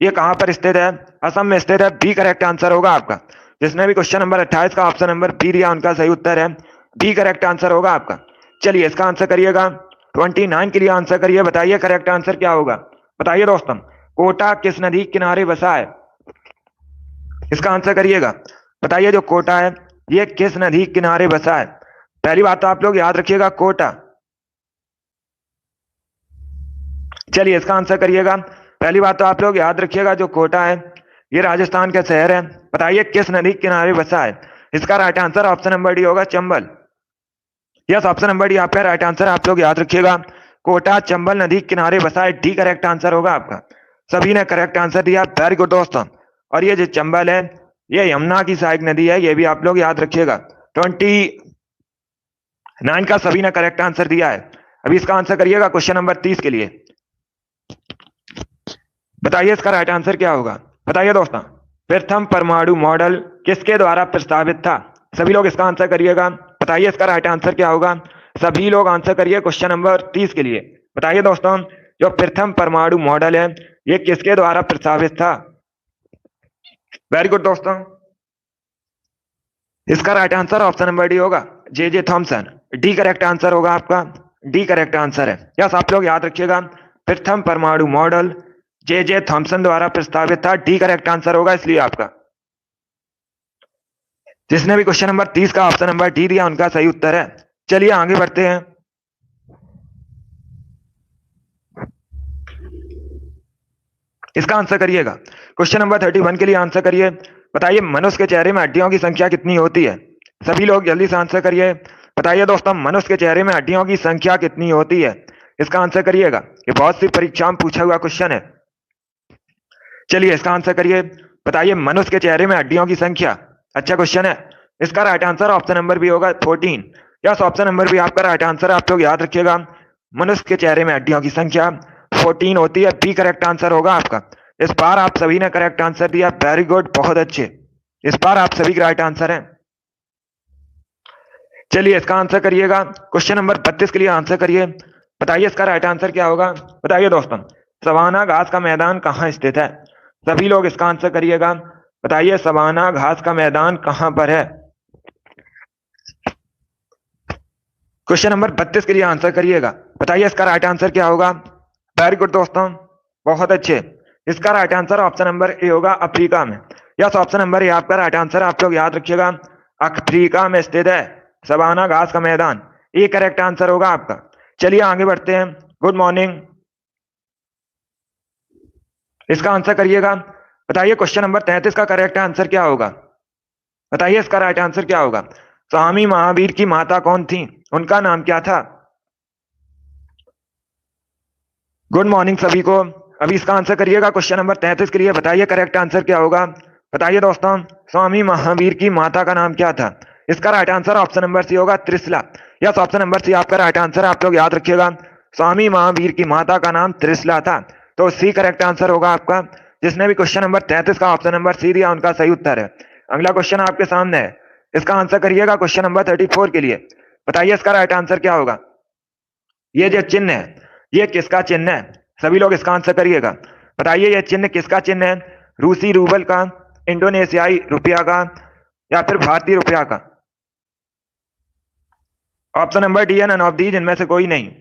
ये कहां पर स्थित है। असम में स्थित है। बी करेक्ट आंसर होगा आपका। जिसने भी क्वेश्चन नंबर 28 का ऑप्शन नंबर बी दिया उनका सही उत्तर है। बी करेक्ट आंसर होगा आपका। चलिए इसका आंसर करिएगा। 29 के लिए आंसर करिए। बताइए करेक्ट आंसर क्या होगा। बताइए दोस्तों, कोटा किस नदी किनारे बसा है। इसका आंसर करिएगा। बताइए जो कोटा है ये किस नदी किनारे बसा है। पहली बात तो आप लोग याद रखिएगा, कोटा चलिए इसका आंसर करिएगा। पहली बात तो आप लोग याद रखिएगा, जो कोटा है ये राजस्थान का शहर है। बताइए किस नदी के किनारे बसा है? इसका right answer option number D होगा, Chambal. Yes, option number D आपका राइट आंसर। आप लोग याद रखिएगा, कोटा चंबल नदी के किनारे बसा है। डी करेक्ट आंसर होगा आपका। सभी ने करेक्ट आंसर दिया, वेरी गुड दोस्तों। और ये जो चंबल है ये यमुना की सहायक नदी है, ये भी आप लोग याद रखिएगा। 29 का सभी ने करेक्ट आंसर दिया है। अभी इसका आंसर करिएगा क्वेश्चन नंबर 30 के लिए। बताइए इसका राइट आंसर क्या होगा? बताइए दोस्तों, प्रथम परमाणु मॉडल किसके द्वारा प्रस्तावित था? सभी लोग इसका आंसर करिएगा। बताइए इसका राइट आंसर क्या होगा? सभी लोग आंसर करिए क्वेश्चन नंबर 30 के लिए। बताइए दोस्तों, जो प्रथम परमाणु मॉडल है ये किसके द्वारा प्रस्तावित था? वेरी गुड दोस्तों। इसका right answer option number D होगा, J Thomson. D correct answer होगा आपका। डी करेक्ट आंसर है। यस, आप लोग याद रखिएगा, प्रथम परमाणु मॉडल जे थॉमसन द्वारा प्रस्तावित था। डी करेक्ट आंसर होगा इसलिए आपका। जिसने भी क्वेश्चन नंबर 30 का ऑप्शन नंबर डी दिया उनका सही उत्तर है। चलिए आगे बढ़ते हैं। इसका आंसर करिएगा। क्वेश्चन नंबर 31 के लिए आंसर करिए। बताइए मनुष्य के चेहरे में हड्डियों की संख्या कितनी होती है? सभी लोग जल्दी से आंसर करिए। बताइए दोस्तों, मनुष्य के चेहरे में हड्डियों की संख्या कितनी होती है? इसका आंसर करिएगा। ये बहुत सी परीक्षा में पूछा हुआ क्वेश्चन है। चलिए इसका आंसर करिए। बताइए मनुष्य के चेहरे में हड्डियों की संख्या। अच्छा क्वेश्चन है। इसका right answer option number B होगा, 14। यस, ऑप्शन नंबर बी आपका राइट आंसर। आप लोग याद रखिएगा, मनुष्य के चेहरे में हड्डियों की संख्या 14 होती है। बी करेक्ट आंसर होगा आपका। इस बार आप सभी ने करेक्ट आंसर दिया, वेरी गुड, बहुत अच्छे। इस बार आप सभी राइट आंसर है। चलिए इसका आंसर करिएगा। क्वेश्चन नंबर 32 के लिए आंसर करिए। बताइए इसका राइट आंसर क्या होगा? बताइए दोस्तों, सवाना घास का मैदान कहाँ स्थित है? सभी लोग इसका आंसर करिएगा। बताइए सवाना घास का मैदान कहां पर है? क्वेश्चन नंबर 32 के लिए आंसर करिएगा। बताइए इसका राइट आंसर क्या होगा? वेरी गुड दोस्तों, बहुत अच्छे। इसका right answer option number A होगा, अफ्रीका में। यस, ऑप्शन नंबर ए आपका राइट आंसर। आप लोग याद रखिएगा, अफ्रीका में स्थित है सवाना घास का मैदान। ए करेक्ट आंसर होगा आपका। चलिए आगे बढ़ते हैं। Good morning. इसका आंसर करिएगा। बताइए क्वेश्चन नंबर 33 का करेक्ट आंसर क्या होगा? बताइए इसका राइट आंसर क्या होगा? स्वामी महावीर की माता कौन थी? उनका नाम क्या था? गुड मॉर्निंग सभी को। अभी इसका आंसर करिएगा क्वेश्चन नंबर 33 के लिए। बताइए करेक्ट आंसर क्या होगा? बताइए दोस्तों, स्वामी महावीर की माता का नाम क्या था? इसका right answer option number C होगा, Trishala. Yes, option number C आपका राइट आंसर। आप लोग याद रखिएगा, स्वामी महावीर की माता का नाम त्रिशला था। तो सी करेक्ट आंसर होगा आपका। जिसने भी क्वेश्चन नंबर 33 का ऑप्शन नंबर सी दिया उनका सही उत्तर है। अगला क्वेश्चन आपके सामने है। इसका आंसर करिएगा क्वेश्चन नंबर 34 के लिए। बताइए इसका राइट आंसर क्या होगा? ये जो चिन्ह है ये किसका चिन्ह है? सभी लोग इसका आंसर करिएगा। बताइए ये चिन्ह किसका चिन्ह है? रूसी रूबल का, इंडोनेशियाई रुपया का, या फिर भारतीय रुपया का? ऑप्शन नंबर डी है, नन ऑफ दीज, इनमें से कोई नहीं।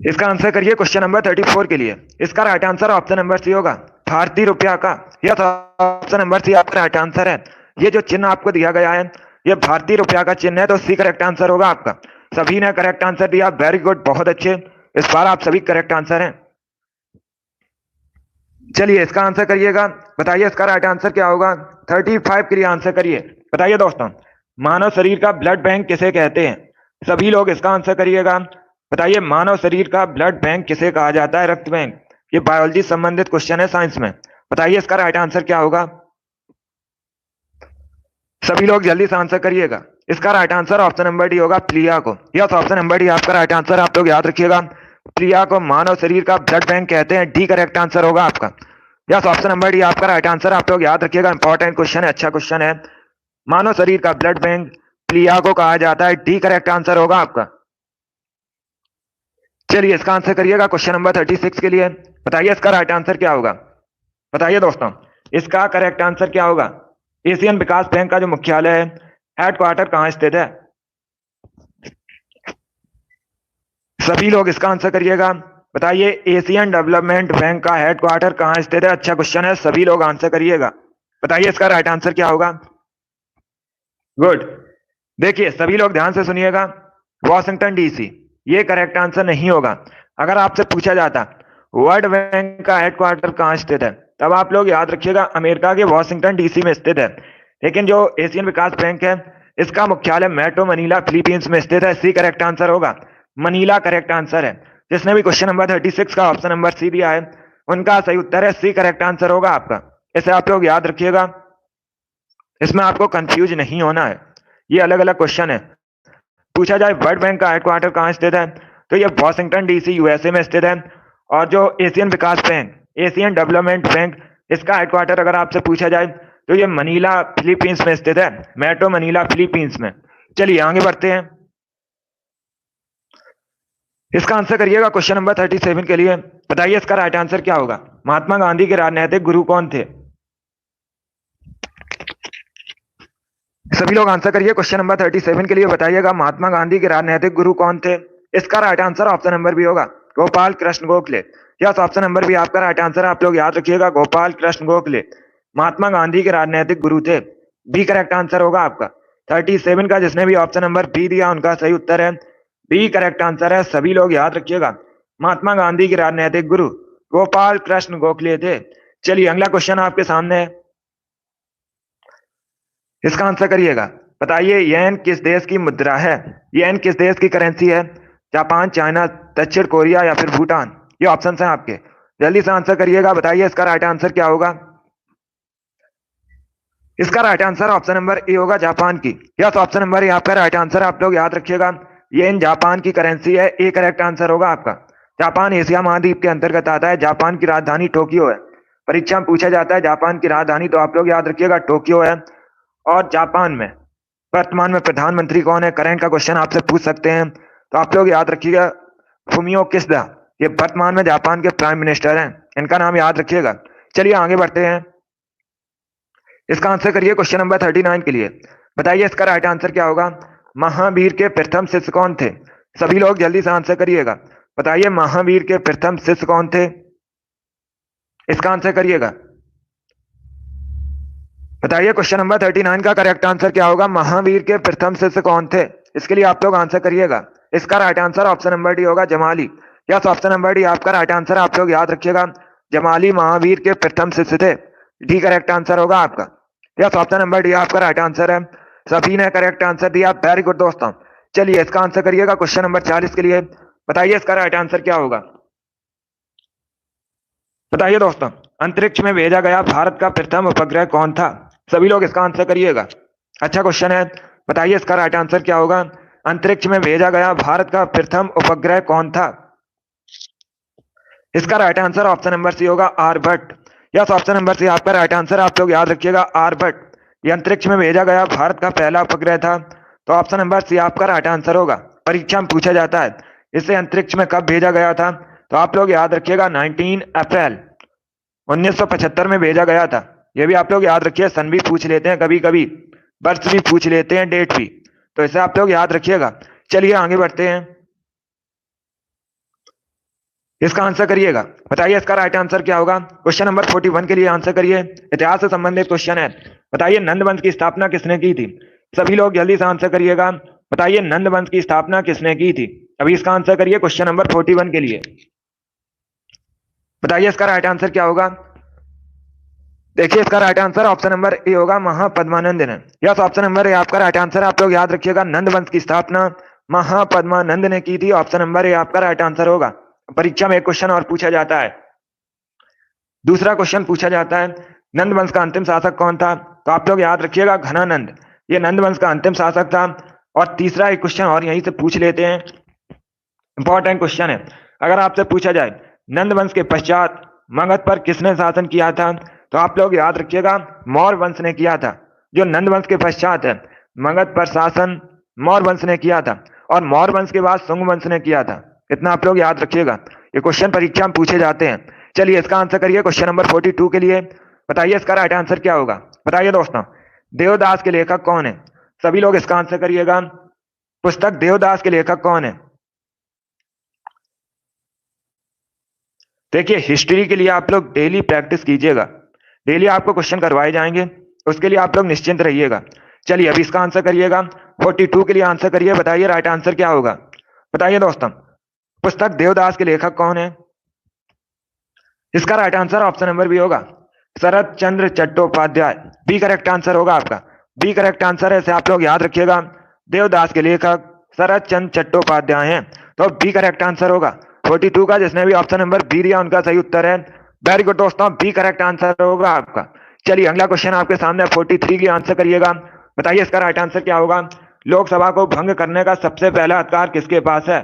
इसका आंसर करिए क्वेश्चन नंबर 34 के लिए। इसका right answer option number C होगा, भारतीय रुपया का। यह ऑप्शन नंबर सी आपका राइट आंसर है। ये जो चिन्ह आपको दिया गया है ये भारतीय रुपया का चिन्ह है, तो सी करेक्ट आंसर होगा आपका। सभी ने करेक्ट आंसर दिया, वेरी गुड, बहुत अच्छे। इस बार आप सभी करेक्ट आंसर हैं। चलिए इसका आंसर करिएगा। बताइए इसका राइट आंसर क्या होगा? 35 के लिए आंसर करिए। बताइए दोस्तों, मानव शरीर का ब्लड बैंक किसे कहते हैं? सभी लोग इसका आंसर करिएगा। बताइए मानव शरीर का ब्लड बैंक किसे कहा जाता है? रक्त बैंक। ये बायोलॉजी संबंधित क्वेश्चन है साइंस में। बताइए इसका राइट आंसर क्या होगा? सभी लोग जल्दी से आंसर करिएगा। इसका right answer option number D होगा, प्लिया को। यस, ऑप्शन नंबर डी आपका राइट आंसर। आप लोग याद रखिएगा, प्लिया को मानव शरीर का ब्लड बैंक कहते हैं। डी करेक्ट आंसर होगा आपका। यस, ऑप्शन नंबर डी आपका राइट आंसर। आप लोग याद रखिएगा, इंपॉर्टेंट क्वेश्चन है, अच्छा क्वेश्चन है। मानव शरीर का ब्लड बैंक प्लिया को कहा जाता है। डी करेक्ट आंसर होगा आपका। चलिए इसका आंसर करिएगा क्वेश्चन नंबर 36 के लिए। बताइए इसका राइट आंसर क्या होगा? बताइए दोस्तों, इसका करेक्ट आंसर क्या होगा? एशियन विकास बैंक का जो मुख्यालय है, हेडक्वार्टर कहां स्थित है? सभी लोग इसका आंसर करिएगा। बताइए एशियन डेवलपमेंट बैंक का हेडक्वार्टर कहां स्थित है? अच्छा क्वेश्चन है, सभी लोग आंसर करिएगा। बताइए इसका राइट आंसर क्या होगा? गुड। देखिए सभी लोग ध्यान से सुनिएगा, वॉशिंगटन डीसी। ये करेक्ट आंसर नहीं होगा। अगर आपसे पूछा जाता वर्ल्ड बैंक का हेडक्वार्टर कहाँ स्थित है, तब आप लोग याद रखिएगा अमेरिका के वॉशिंगटन डीसी में स्थित है। लेकिन जो एशियन विकास बैंक है इसका मुख्यालय मेट्रो मनीला फिलीपींस में स्थित है। सी करेक्ट आंसर होगा, मनीला करेक्ट आंसर है। जिसने भी क्वेश्चन नंबर 36 का ऑप्शन नंबर सी दिया है उनका सही उत्तर है सी करेक्ट आंसर होगा आपका। इसे आप लोग याद रखिएगा, इसमें आपको कंफ्यूज नहीं होना है। ये अलग अलग क्वेश्चन है। पूछा जाए वर्ल्ड बैंक का हेडक्वार्टर कहाँ स्थित है, तो ये वॉशिंगटन डीसी यूएसए में स्थित है। और जो एशियन विकास बैंक, एशियन डेवलपमेंट बैंक, इसका हेडक्वार्टर अगर आपसे पूछा जाए तो ये मनीला फिलीपींस में स्थित है, मेट्रो मनीला फिलीपींस में। चलिए आगे बढ़ते हैं। इसका आंसर करिएगा क्वेश्चन नंबर 37 के लिए। बताइए इसका राइट आंसर क्या होगा। महात्मा गांधी के राजनीतिक गुरु कौन थे? सभी लोग आंसर करिए क्वेश्चन नंबर 37 के लिए। बताइएगा महात्मा गांधी के राजनीतिक गुरु कौन थे। इसका right answer option number B होगा Gopal Krishna Gokhale. Yes, option number B आपका राइट आंसर। आप लोग याद रखिएगा गोपाल कृष्ण गोखले महात्मा गांधी के राजनीतिक गुरु थे। बी करेक्ट आंसर होगा आपका। 37 का जिसने भी ऑप्शन नंबर बी दिया उनका सही उत्तर है बी करेक्ट आंसर है। सभी लोग याद रखिएगा महात्मा गांधी के राजनीतिक गुरु गोपाल कृष्ण गोखले थे। चलिए अगला क्वेश्चन आपके सामने है, इसका आंसर करिएगा। बताइए येन किस देश की मुद्रा है? येन किस देश की करेंसी है? जापान, चाइना, दक्षिण कोरिया या फिर भूटान? ये ऑप्शन है आपके, जल्दी से आंसर करिएगा। बताइए इसका राइट आंसर क्या होगा। इसका right answer option number A होगा जापान की। यस, ऑप्शन नंबर ए आपका राइट आंसर। आप लोग याद रखिएगा येन जापान की करेंसी है। ए करेक्ट आंसर होगा आपका। जापान एशिया महाद्वीप के अंतर्गत आता है। जापान की राजधानी टोक्यो है। परीक्षा में पूछा जाता है जापान की राजधानी, तो आप लोग याद रखिएगा टोक्यो है। और जापान में वर्तमान में प्रधानमंत्री कौन है? करंट का क्वेश्चन आपसे पूछ सकते हैं, तो आप लोग याद रखिएगा फुमियो किशिदा। ये वर्तमान में जापान के प्राइम मिनिस्टर हैं, इनका नाम याद रखिएगा। चलिए आगे बढ़ते हैं। इसका आंसर करिए क्वेश्चन नंबर 39 के लिए। बताइए इसका राइट आंसर क्या होगा। महावीर के प्रथम शिष्य कौन थे? सभी लोग जल्दी से आंसर करिएगा। बताइए महावीर के प्रथम शिष्य कौन थे? इसका आंसर करिएगा। बताइए क्वेश्चन नंबर 39 का करेक्ट आंसर क्या होगा। महावीर के प्रथम शिष्य कौन थे? इसके लिए आप लोग आंसर करिएगा। इसका right answer option number D होगा Jamali. Yes, option number D आपका राइट आंसर। आप लोग याद रखिएगा जमाली महावीर के प्रथम शिष्य थे। डी करेक्ट आंसर होगा आपका। यस, ऑप्शन नंबर डी आपका राइट आंसर है। सभी ने करेक्ट आंसर दिया, वेरी गुड दोस्तों। चलिए इसका आंसर करिएगा क्वेश्चन नंबर 40 के लिए। बताइए इसका राइट आंसर क्या होगा। बताइए दोस्तों, अंतरिक्ष में भेजा गया भारत का प्रथम उपग्रह कौन था? सभी लोग इसका आंसर करिएगा। अच्छा क्वेश्चन है, बताइए इसका राइट आंसर क्या होगा। अंतरिक्ष में भेजा गया भारत का प्रथम उपग्रह कौन था? इसका right answer option number C होगा Aryabhata. Yes, option number C आपका राइट आंसर। आप लोग याद रखिएगा आर्यभट्ट ये अंतरिक्ष में भेजा गया भारत का पहला उपग्रह था, तो ऑप्शन नंबर सी आपका राइट आंसर होगा। परीक्षा में पूछा जाता है इसे अंतरिक्ष में कब भेजा गया था, तो आप लोग याद रखिएगा 19 अप्रैल 1975 में भेजा गया था। ये भी आप लोग याद रखिए, सन भी पूछ लेते हैं कभी कभी, वर्ष भी पूछ लेते हैं, डेट भी, तो इसे आप लोग याद रखिएगा। चलिए आगे बढ़ते हैं। इसका आंसर करिएगा। बताइए इसका राइट आंसर क्या होगा। क्वेश्चन नंबर 41 के लिए आंसर करिए। इतिहास से संबंधित क्वेश्चन है। बताइए नंद वंश की स्थापना किसने की थी? सभी लोग जल्दी से आंसर करिएगा। बताइए नंद वंश की स्थापना किसने की थी? अभी इसका आंसर करिए क्वेश्चन नंबर 41 के लिए। बताइए इसका राइट आंसर क्या होगा। देखिए इसका right answer option number A होगा महापद्मानंद ने। यस, ऑप्शन नंबर ए आपका राइट आंसर। आप लोग याद रखिएगा नंद वंश की स्थापना महापद्मानंद ने की थी। ऑप्शन नंबर ए आपका राइट आंसर होगा। परीक्षा में एक क्वेश्चन और पूछा जाता है। दूसरा क्वेश्चन पूछा जाता है नंद वंश का अंतिम शासक कौन था, तो आप लोग याद रखिएगा घनानंद, ये नंद वंश का अंतिम शासक था। और तीसरा एक क्वेश्चन और यहीं से पूछ लेते हैं, इंपॉर्टेंट क्वेश्चन है। अगर आपसे पूछा जाए नंद वंश के पश्चात मगध पर किसने शासन किया था, तो आप लोग याद रखिएगा मौर्य वंश ने किया था। जो नंद वंश के पश्चात है मगध पर शासन मौर्य वंश ने किया था, और मौर्य वंश के बाद शुंग वंश ने किया था। इतना आप लोग याद रखिएगा, ये क्वेश्चन परीक्षा में पूछे जाते हैं। चलिए इसका आंसर करिए क्वेश्चन नंबर 42 के लिए। बताइए इसका राइट आंसर क्या होगा। बताइए दोस्तों देवदास के लेखक कौन है? सभी लोग इसका आंसर करिएगा। पुस्तक देवदास के लेखक कौन है? देखिए हिस्ट्री के लिए आप लोग डेली प्रैक्टिस कीजिएगा, डेली आपको क्वेश्चन करवाए जाएंगे, उसके लिए आप लोग निश्चिंत रहिएगा। चलिए अभी इसका आंसर करिएगा। 42 के लिए आंसर करिए। बताइए राइट आंसर क्या होगा। बताइए दोस्तों, पुस्तक देवदास के लेखक कौन है? इसका right answer option number B होगा Sharat Chandra Chattopadhyay. B correct answer होगा आपका। बी करेक्ट आंसर है, इसे आप लोग याद रखिएगा। देवदास के लेखक शरत चंद्र चट्टोपाध्याय हैं, तो बी करेक्ट आंसर होगा। 42 का जिसने भी ऑप्शन नंबर बी दिया उनका सही उत्तर है। वेरी गुड दोस्तों, बी करेक्ट आंसर होगा आपका। चलिए अगला क्वेश्चन आपके सामने 43 की आंसर करिएगा। बताइए इसका राइट आंसर क्या होगा? लोकसभा को भंग करने का सबसे पहला अधिकार किसके पास है?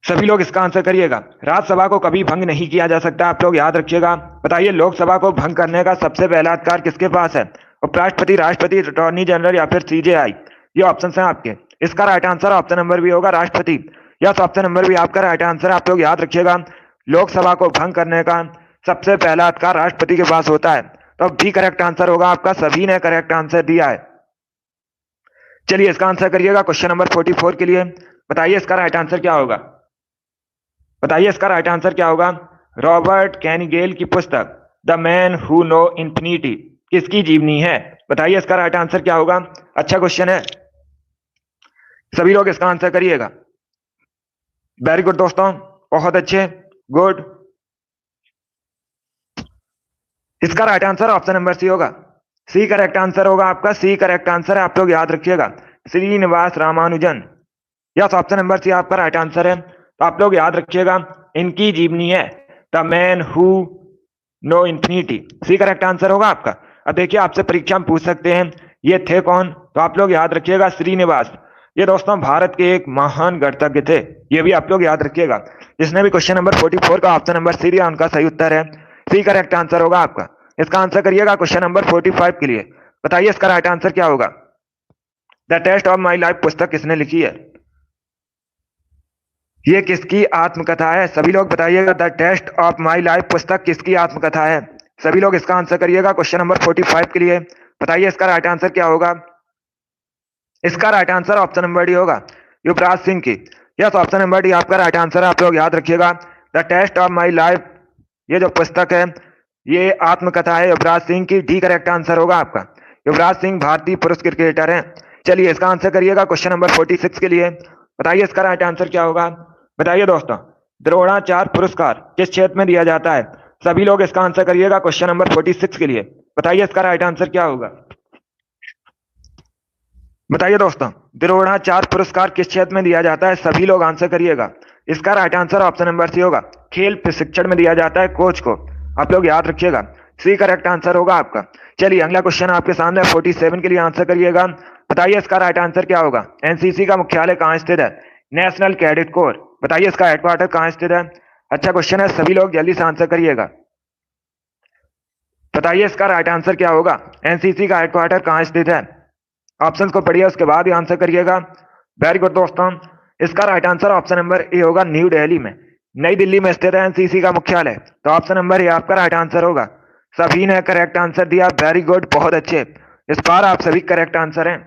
सभी लोग इसका आंसर करिएगा। राज्यसभा को कभी भंग नहीं किया जा सकता, आप लोग याद रखिएगा। बताइए लोकसभा को भंग करने का सबसे पहला अधिकार किसके पास है? उपराष्ट्रपति, राष्ट्रपति, अटॉर्नी जनरल या फिर सीजेआई? ये ऑप्शन है आपके। इसका right answer option number B होगा राष्ट्रपति। यस, ऑप्शन नंबर बी आपका राइट आंसर है। आप लोग याद रखिएगा, लोकसभा को भंग करने का सबसे पहला अधिकार राष्ट्रपति के पास होता है, तो भी करेक्ट आंसर होगा आपका। सभी ने करेक्ट आंसर दिया है। चलिए इसका आंसर करिएगा क्वेश्चन नंबर 44 के लिए। बताइए इसका राइट आंसर क्या होगा? बताइए इसका राइट आंसर क्या होगा? रॉबर्ट कैनिगेल की पुस्तक the man who know infinity किसकी जीवनी है? बताइए इसका राइट आंसर क्या होगा? अच्छा क्वेश्चन है, सभी लोग इसका आंसर करिएगा। वेरी गुड दोस्तों, बहुत अच्छे, गुड। इसका right answer option number C होगा। सी करेक्ट आंसर होगा आपका। सी करेक्ट आंसर है, आप लोग याद रखिएगा। Srinivasa Ramanujan. Yes, option number C आपका राइट आंसर है, तो आप लोग याद रखिएगा, इनकी जीवनी है the man who know infinity. C correct answer होगा आपका। अब देखिए आपसे परीक्षा में पूछ सकते हैं ये थे कौन, तो आप लोग याद रखिएगा श्रीनिवास। ये दोस्तों भारत के एक महान गणितज्ञ थे, ये भी आप लोग याद रखिएगा। जिसने भी क्वेश्चन नंबर 44 का ऑप्शन नंबर सी दिया उनका सही उत्तर है। सी करेक्ट आंसर होगा आपका। इसका आंसर करिएगा क्वेश्चन नंबर 45 के लिए। बताइए इसका राइट आंसर क्या होगा? The test of my life पुस्तक किसने लिखी है? ये किसकी आत्मकथा है? सभी लोग बताइएगा, the test of my life पुस्तक किसकी आत्मकथा है? सभी लोग इसका आंसर करिएगा क्वेश्चन नंबर 45 के लिए। बताइए इसका राइट आंसर क्या होगा? इसका right answer option number D होगा, युवराज सिंह की। यस, ऑप्शन नंबर डी आपका राइट आंसर है, आप लोग याद रखिएगा। The test of my life ये जो पुस्तक है ये आत्मकथा है युवराज सिंह की। डी करेक्ट आंसर होगा आपका। युवराज सिंह भारतीय पुरुष क्रिकेटर हैं। चलिए इसका आंसर करिएगा क्वेश्चन नंबर 46 के लिए। बताइए इसका राइट आंसर क्या होगा? बताइए दोस्तों, द्रोणाचार्य पुरस्कार किस क्षेत्र में दिया जाता है? सभी लोग इसका आंसर करिएगा क्वेश्चन नंबर 46 के लिए। बताइए इसका राइट आंसर क्या होगा? बताइए दोस्तों, द्रोणाचार्य पुरस्कार किस क्षेत्र में दिया जाता है? सभी लोग आंसर करिएगा। इसका right answer option number C होगा, खेल प्रशिक्षण में दिया जाता है कोच को। आप लोग याद रखिएगा, सी करेक्ट आंसर होगा आपका। चलिए अगला क्वेश्चन आपके सामने 47 के लिए आंसर करिएगा। बताइए इसका राइट आंसर क्या होगा? एनसीसी का मुख्यालय कहाँ स्थित है? National cadet corps. बताइए इसका हेडक्वार्टर कहाँ स्थित है? अच्छा क्वेश्चन है, सभी लोग जल्दी से आंसर करिएगा। बताइए इसका राइट आंसर क्या होगा? एनसीसी का हेडक्वार्टर कहाँ स्थित है? ऑप्शन को पढ़िए उसके बाद ही आंसर करिएगा। वेरी गुड दोस्तों, इसका right answer option number A होगा, न्यू दिल्ली में। नई दिल्ली में स्थित है एनसीसी का मुख्यालय, तो ऑप्शन नंबर ए आपका राइट आंसर होगा। सभी ने करेक्ट आंसर दिया, वेरी गुड, बहुत अच्छे। इस बार आप सभी करेक्ट आंसर हैं।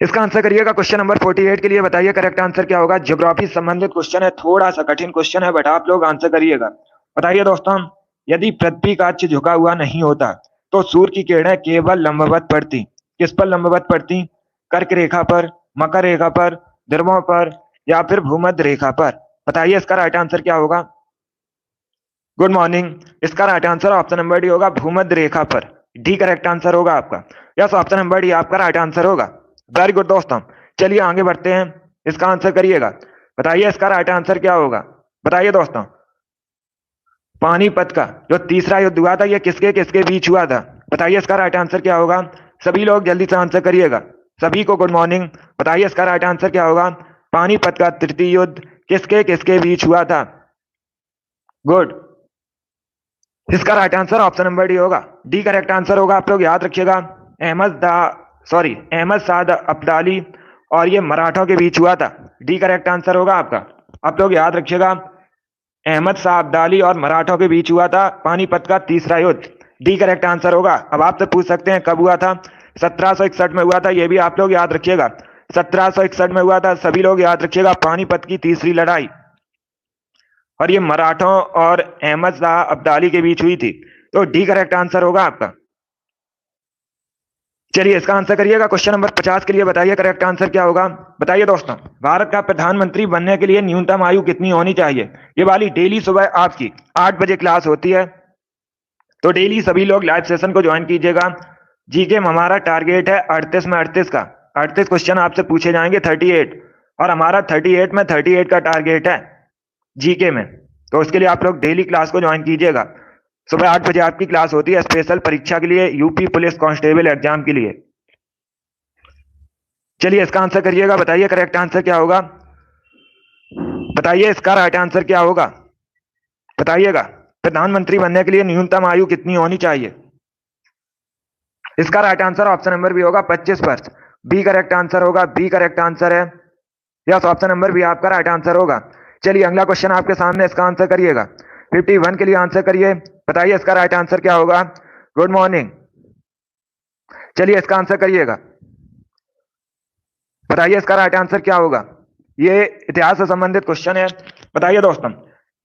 इसका आंसर करिएगा क्वेश्चन नंबर 48 के लिए। बताइए करेक्ट आंसर क्या होगा? ज्योग्राफी संबंधित क्वेश्चन है, थोड़ा सा कठिन क्वेश्चन है, बट आप लोग आंसर करिएगा। बताइए दोस्तों, यदि पृथ्वी का अक्ष झुका हुआ नहीं होता तो सूर्य की किरणें केवल लंबवत पड़ती। किस पर लंबवत पड़ती? कर्क रेखा पर, मकर रेखा पर, ध्रुवों पर या फिर भूमध्य रेखा पर? बताइए इसका राइट आंसर क्या होगा? गुड मॉर्निंग, इसका right answer option number D होगा, भूमध्य रेखा पर। डी करेक्ट आंसर होगा आपका। यस, ऑप्शन नंबर डी आपका राइट आंसर होगा। वेरी गुड दोस्तों, चलिए आगे बढ़ते हैं। इसका आंसर करिएगा। बताइए इसका राइट आंसर क्या होगा? बताइए दोस्तों, पानीपत का जो तीसरा युद्ध हुआ था ये किसके किसके बीच हुआ था? बताइए इसका राइट आंसर क्या होगा? सभी लोग जल्दी से आंसर करिएगा। सभी को गुड मॉर्निंग। बताइए इसका राइट आंसर क्या होगा? पानीपत का तृतीय युद्ध किसके किसके बीच हुआ था? गुड, इसका right answer option number D होगा। डी करेक्ट आंसर होगा, आप लोग याद रखिएगा। अहमद साद अब्दाली और ये मराठों के बीच हुआ था। डी करेक्ट आंसर होगा आपका। आप लोग याद रखिएगा, अहमद शाह अब्दाली और मराठों के बीच हुआ था पानीपत का तीसरा युद्ध। डी करेक्ट आंसर होगा। अब आपसे पूछ सकते हैं कब हुआ था? 1761 में हुआ था, ये भी आप लोग याद रखिएगा। 1761 में हुआ था, सभी लोग याद रखिएगा, पानीपत की तीसरी लड़ाई। और ये मराठों और अहमद शाह अब्दाली के बीच हुई थी, तो डी करेक्ट आंसर होगा आपका। चलिए इसका आंसर करिएगा। क्वेश्चन नंबर 50 के लिए बताइए करेक्ट आंसर क्या होगा। बताइए दोस्तों, भारत का प्रधानमंत्री बनने के लिए न्यूनतम आयु कितनी होनी चाहिए। ये वाली डेली सुबह आपकी 8 बजे क्लास होती है, तो डेली सभी लोग लाइव सेशन को ज्वाइन कीजिएगा। जीके में हमारा टारगेट है 38 में 38 का 38 क्वेश्चन आपसे पूछे जाएंगे 38, और हमारा 38 में 38 का टारगेट है जीके में। तो उसके लिए आप लोग डेली क्लास को ज्वाइन कीजिएगा। सुबह 8 बजे आपकी क्लास होती है स्पेशल परीक्षा के लिए, यूपी पुलिस कांस्टेबल एग्जाम के लिए। चलिए इसका आंसर करिएगा। बताइए करेक्ट आंसर क्या होगा। बताइए इसका राइट आंसर क्या होगा। बताइएगा, प्रधानमंत्री बनने के लिए न्यूनतम आयु कितनी होनी चाहिए। इसका right answer option number B होगा 25 वर्ष। बी करेक्ट आंसर होगा, बी करेक्ट आंसर है। यस, ऑप्शन नंबर बी आपका राइट आंसर होगा। चलिए अगला क्वेश्चन आपके सामने, इसका आंसर करिएगा। 51 के लिए आंसर करिए। बताइए इसका राइट आंसर क्या होगा। Good morning. चलिए इसका आंसर करिएगा। बताइए इसका राइट आंसर क्या होगा। ये इतिहास से संबंधित क्वेश्चन है। बताइए दोस्तों,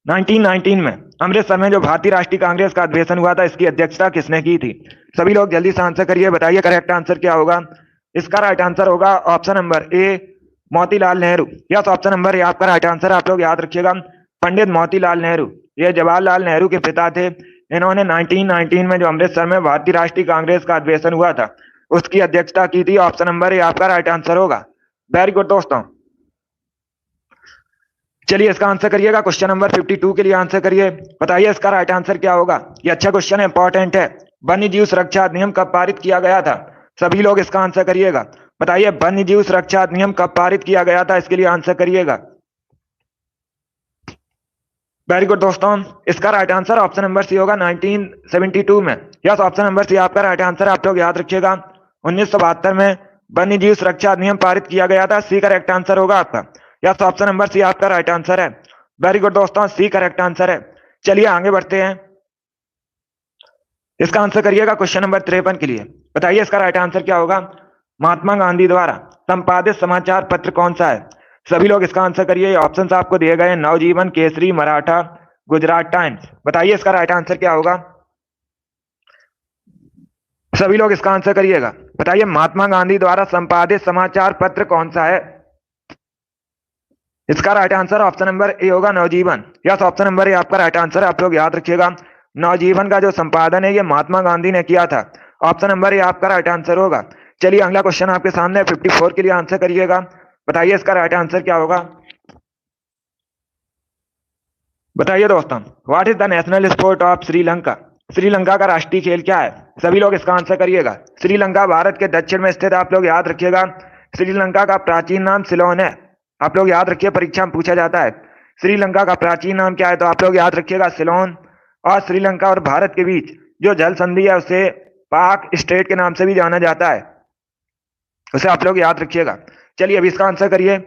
1919 में अमृतसर में जो भारतीय राष्ट्रीय कांग्रेस का अधिवेशन हुआ था, इसकी अध्यक्षता किसने की थी। सभी लोग जल्दी से आंसर करिए। बताइए करेक्ट आंसर क्या होगा। इसका राइट आंसर होगा option number A, Motilal Nehru. Yes, option number A आपका राइट आंसर। आप लोग याद रखिएगा, पंडित मोतीलाल नेहरू, ये जवाहरलाल नेहरू के पिता थे। इन्होंने 1919 में जो अमृतसर में भारतीय राष्ट्रीय कांग्रेस का अधिवेशन हुआ था, उसकी अध्यक्षता की थी। ऑप्शन नंबर ए आपका राइट आंसर होगा। वेरी गुड दोस्तों। चलिए इसका आंसर करिएगा। क्वेश्चन नंबर 52 के लिए आंसर करिए। बताइए इसका राइट आंसर क्या होगा। ये अच्छा क्वेश्चन है, इंपॉर्टेंट है। वन्य जीव सुरक्षा अधिनियम कब पारित किया गया था। सभी लोग इसका आंसर करिएगा। बताइए वन्य जीव सुरक्षा अधिनियम कब पारित किया गया था, इसके लिए आंसर करिएगा। वेरी गुड दोस्तों। इसका right answer option number C होगा 1972 में। यस, ऑप्शन नंबर सी आपका राइट आंसर। आप लोग याद रखिएगा, 1972 में वन्य जीव सुरक्षा अधिनियम पारित किया गया था। सी करेक्ट आंसर होगा आपका। यस, ऑप्शन नंबर सी आपका राइट आंसर है। वेरी गुड दोस्तों, सी करेक्ट आंसर है। चलिए आगे बढ़ते हैं। इसका आंसर करिएगा क्वेश्चन नंबर 53 के लिए। बताइए इसका राइट आंसर क्या होगा। महात्मा गांधी द्वारा संपादित समाचार पत्र कौन सा है। सभी लोग इसका आंसर करिए। ऑप्शंस आपको दिए गए हैं, नवजीवन, केसरी, मराठा, गुजरात टाइम्स। बताइए इसका राइट आंसर क्या होगा। सभी लोग इसका आंसर करिएगा। बताइए महात्मा गांधी द्वारा संपादित समाचार पत्र कौन सा है। इसका right answer option number A होगा, नवजीवन। यस, ऑप्शन नंबर ए आपका राइट आंसर है। आप लोग याद रखिएगा, नवजीवन का जो संपादन है ये महात्मा गांधी ने किया था। ऑप्शन नंबर ए आपका राइट आंसर होगा। चलिए अगला क्वेश्चन आपके सामने 54 के लिए आंसर करिएगा। बताइए इसका राइट आंसर क्या होगा। बताइए दोस्तों, what is the national sport of Sri Lanka. Sri Lanka का राष्ट्रीय खेल क्या है। सभी लोग इसका आंसर करिएगा। श्रीलंका भारत के दक्षिण में स्थित है। आप लोग याद रखिएगा, श्रीलंका का प्राचीन नाम सिलोन है। आप लोग याद रखिए, परीक्षा में पूछा जाता है श्रीलंका का प्राचीन नाम क्या है, तो आप लोग याद रखिएगा सिलोन। और श्रीलंका और भारत के बीच जो जल संधि है उसे पाक स्ट्रेट के नाम से भी जाना जाता है, उसे आप लोग याद रखिएगा। चलिए अभी इसका आंसर करिए।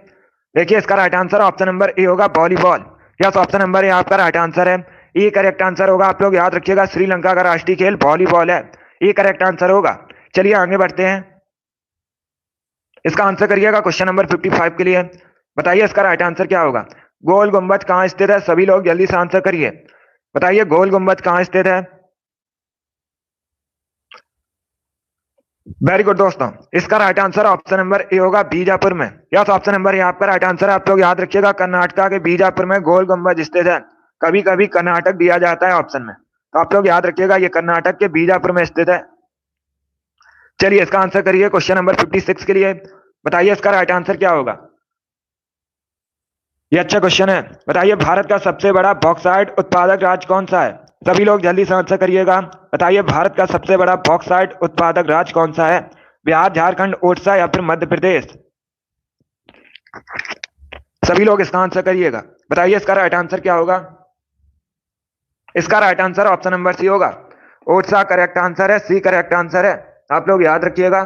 देखिए इसका right answer option number A होगा, volleyball. Yes, option number A आपका राइट आंसर है। ए करेक्ट आंसर होगा। आप लोग याद रखिएगा, श्रीलंका का राष्ट्रीय खेल वॉलीबॉल है। ए करेक्ट आंसर होगा। चलिए आगे बढ़ते हैं। इसका आंसर करिएगा क्वेश्चन नंबर 55 के लिए। बताइए इसका राइट आंसर क्या होगा। गोल गुंबद कहां स्थित है। सभी लोग जल्दी से आंसर करिए। बताइए गोल गुंबद कहां स्थित है। वेरी गुड दोस्तों, इसका right answer option number A होगा, बीजापुर में। यस, ऑप्शन नंबर ए आपका राइट आंसर है। आप लोग याद रखिएगा, कर्नाटका के बीजापुर में गोल गुंबद स्थित है। कभी कभी कर्नाटक दिया जाता है ऑप्शन में, तो आप लोग याद रखिएगा ये कर्नाटक के बीजापुर में स्थित है। चलिए इसका आंसर करिए क्वेश्चन नंबर 56 के लिए। बताइए इसका राइट आंसर क्या होगा। ये अच्छा क्वेश्चन है। बताइए भारत का सबसे बड़ा बॉक्साइट उत्पादक राज्य कौन सा है। सभी लोग जल्दी से आंसर करिएगा। बताइए भारत का सबसे बड़ा बॉक्साइट उत्पादक राज्य कौन सा है। बिहार, झारखंड, ओडिशा या फिर मध्य प्रदेश। सभी लोग इसका आंसर करिएगा। बताइए इसका राइट आंसर क्या होगा। इसका right answer option number C होगा, ओडिशा करेक्ट आंसर है। सी करेक्ट आंसर है। आप लोग याद रखिएगा,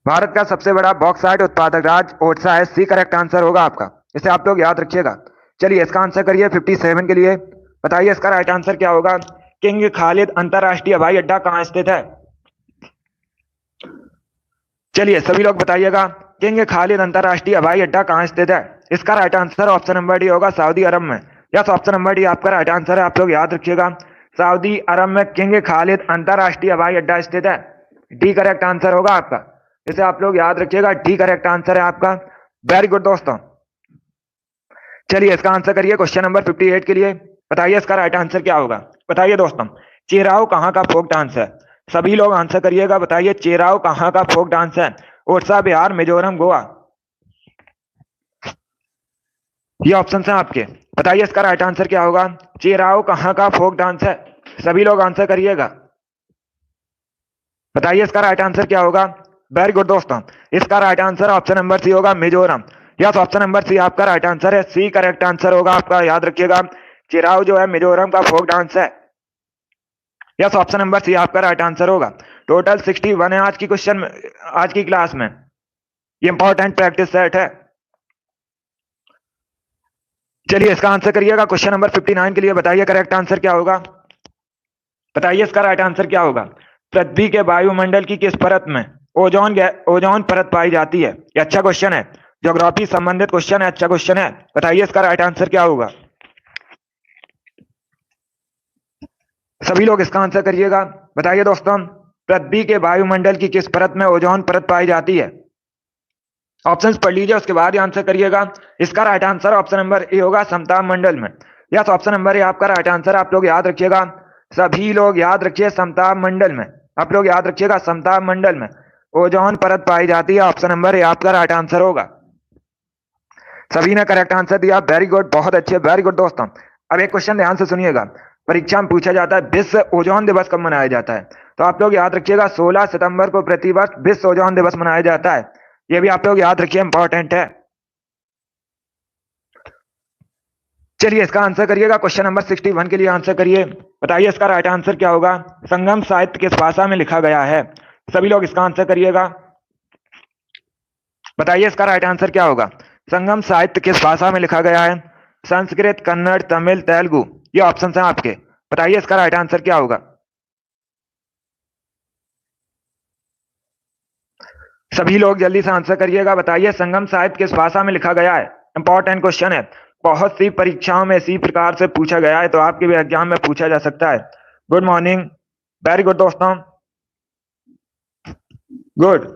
भारत का सबसे बड़ा बॉक्साइट उत्पादक राज्य ओडिशा है। सी करेक्ट आंसर होगा आपका, इसे आप लोग याद रखिएगा। चलिए इसका आंसर करिए 57 के लिए। बताइए इसका राइट आंसर क्या होगा। किंग खालिद अंतरराष्ट्रीय हवाई अड्डा कहां स्थित है। चलिए सभी लोग बताइएगा, किंग खालिद अंतरराष्ट्रीय हवाई अड्डा कहां स्थित है। इसका right answer option number D होगा, सऊदी अरब में। यस, ऑप्शन नंबर डी आपका राइट आंसर है। आप लोग याद रखिएगा, सऊदी अरब में किंग खालिद अंतरराष्ट्रीय हवाई अड्डा स्थित है। डी करेक्ट आंसर होगा आपका। इसे आप लोग याद रखिएगा, डी करेक्ट आंसर है आपका। वेरी गुड दोस्तों। चलिए इसका आंसर करिए क्वेश्चन नंबर 58 के लिए। बताइए इसका राइट आंसर क्या होगा। बताइए दोस्तों, चेराव कहाँ का फोक डांस है। सभी लोग आंसर करिएगा। बताइए चेराव कहाँ का फोक डांस है। उड़ीसा, बिहार, मिजोरम, गोवा। ये ऑप्शन है आपके। बताइए इसका राइट आंसर क्या होगा। चेराव कहाँ का फोक डांस है। सभी लोग आंसर करिएगा। बताइए इसका राइट आंसर क्या होगा। वेरी गुड दोस्तों। इसका right answer option number C होगा, Mizoram. Yes, option number C आपका राइट आंसर है। सी करेक्ट आंसर होगा आपका, याद रखिएगा। चिराव जो है मिजोरम का फोक डांस है। यस, ऑप्शन नंबर सी आपका राइट आंसर होगा। टोटल 61 है आज की क्वेश्चन, आज की क्लास में। ये इंपॉर्टेंट प्रैक्टिस सेट है। चलिए इसका आंसर करिएगा क्वेश्चन नंबर 59 के लिए। बताइए करेक्ट आंसर क्या होगा। बताइए इसका राइट आंसर क्या होगा। पृथ्वी के वायुमंडल की किस परत में ओजोन परत पाई जाती है। ये अच्छा क्वेश्चन है, ज्योग्राफी संबंधित क्वेश्चन है, अच्छा क्वेश्चन है। बताइए इसका राइट आंसर क्या होगा। सभी लोग इसका आंसर करिएगा। बताइए दोस्तों, पृथ्वी के वायुमंडल की किस परत में ओजोन परत पाई जाती है। ऑप्शंस पढ़ लीजिए, उसके बाद ही आंसर करिएगा। इसका right answer option number A होगा, समताप मंडल में। यस, ऑप्शन नंबर ए आपका राइट आंसर। आप लोग याद रखिएगा, सभी लोग याद रखिए, समताप मंडल में। आप लोग याद रखिएगा, समताप मंडल में ओजोन परत पाई जाती है। ऑप्शन नंबर ए आपका राइट आंसर होगा। सभी ने करेक्ट आंसर दिया, वेरी गुड, बहुत अच्छे, वेरी गुड दोस्तों। अब एक क्वेश्चन ध्यान से सुनिएगा, परीक्षा में पूछा जाता है विश्व ओजोन दिवस कब मनाया जाता है। तो आप लोग याद रखिएगा 16 सितंबर को प्रतिवर्ष विश्व ओजोन दिवस मनाया जाता है। ये भी आप लोग याद रखिए, इंपॉर्टेंट है। चलिए इसका आंसर करिएगा, क्वेश्चन नंबर 61 के लिए आंसर करिए। बताइए इसका राइट आंसर क्या होगा। संगम साहित्य किस भाषा में लिखा गया है। सभी लोग इसका आंसर करिएगा। बताइए इसका राइट आंसर क्या होगा। संगम साहित्य किस भाषा में लिखा गया है। संस्कृत, कन्नड़, तमिल, तेलुगु। ये ऑप्शन है आपके। बताइए इसका राइट आंसर क्या होगा। सभी लोग जल्दी से आंसर करिएगा। बताइए संगम साहित्य किस भाषा में लिखा गया है। इंपॉर्टेंट क्वेश्चन है, बहुत सी परीक्षाओं में इसी प्रकार से पूछा गया है, तो आपके भी एग्जाम में पूछा जा सकता है। गुड मॉर्निंग, वेरी गुड दोस्तों, गुड।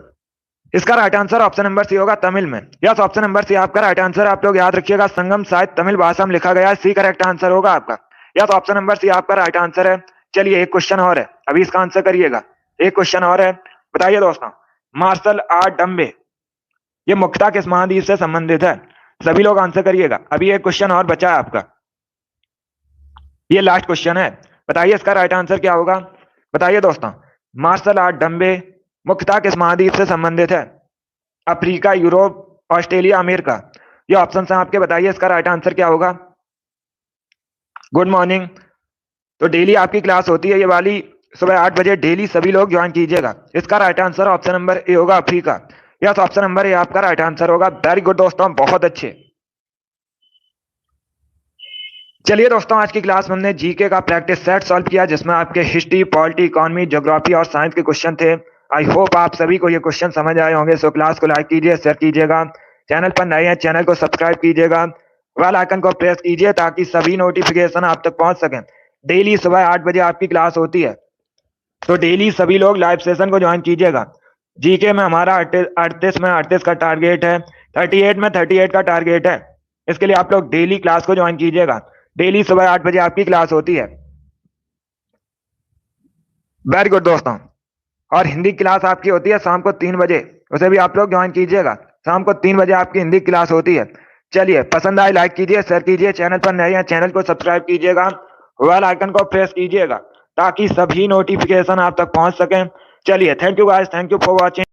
इसका right answer option number C होगा, तमिल में। यस, ऑप्शन नंबर सी आपका राइट आंसर। आप लोग याद रखिएगा, संगम साहित्य तमिल भाषा में लिखा गया है। सी करेक्ट आंसर होगा आपका। यस, ऑप्शन नंबर सी आपका राइट आंसर है। चलिए एक क्वेश्चन और है, अभी इसका आंसर करिएगा। एक क्वेश्चन और है। बताइए दोस्तों, मार्शल आर्ट डम्बे ये मुख्यतः किस महाद्वीप से संबंधित है। सभी लोग आंसर करिएगा, अभी एक क्वेश्चन और बचा है आपका, ये लास्ट क्वेश्चन है। बताइए इसका राइट आंसर क्या होगा। बताइए दोस्तों, मार्शल आर्ट डम्बे मुख्यतः किस महाद्वीप से संबंधित है। Africa, Europe, Australia, America. ये ऑप्शन है आपके। बताइए इसका राइट आंसर क्या होगा। Good morning. तो डेली आपकी क्लास होती है ये वाली, सुबह 8 बजे डेली सभी लोग ज्वाइन कीजिएगा। इसका right answer option number A होगा, Africa. Yes, option number A आपका राइट आंसर होगा। वेरी गुड दोस्तों, बहुत अच्छे। चलिए दोस्तों, आज की क्लास में हमने जीके का प्रैक्टिस सेट सॉल्व किया, जिसमें आपके हिस्ट्री, पॉलिटी, इकोनॉमी, ज्योग्राफी और साइंस के क्वेश्चन थे। आई होप आप सभी को ये क्वेश्चन समझ आए होंगे। सो क्लास को लाइक कीजिए, शेयर कीजिएगा। चैनल पर नए हैं, चैनल को सब्सक्राइब कीजिएगा, बेल आइकन को प्रेस कीजिए ताकि सभी नोटिफिकेशन आप तक पहुंच सकें। डेली सुबह 8 बजे आपकी क्लास होती है, तो डेली सभी लोग लाइव सेशन को ज्वाइन कीजिएगा। जीके में हमारा 38 में 38 का टारगेट है, 38 में 38 का टारगेट है। इसके लिए आप लोग डेली क्लास को ज्वाइन कीजिएगा। डेली सुबह 8 बजे आपकी क्लास होती है। वेरी गुड दोस्तों। और हिंदी क्लास आपकी होती है शाम को 3 बजे, उसे भी आप लोग ज्वाइन कीजिएगा। शाम को 3 बजे आपकी हिंदी क्लास होती है। चलिए, पसंद आए लाइक कीजिए, शेयर कीजिए। चैनल पर नए हैं, चैनल को सब्सक्राइब कीजिएगा, बेल आइकन को प्रेस कीजिएगा ताकि सभी नोटिफिकेशन आप तक पहुंच सकें। चलिए, thank you guys, thank you for watching.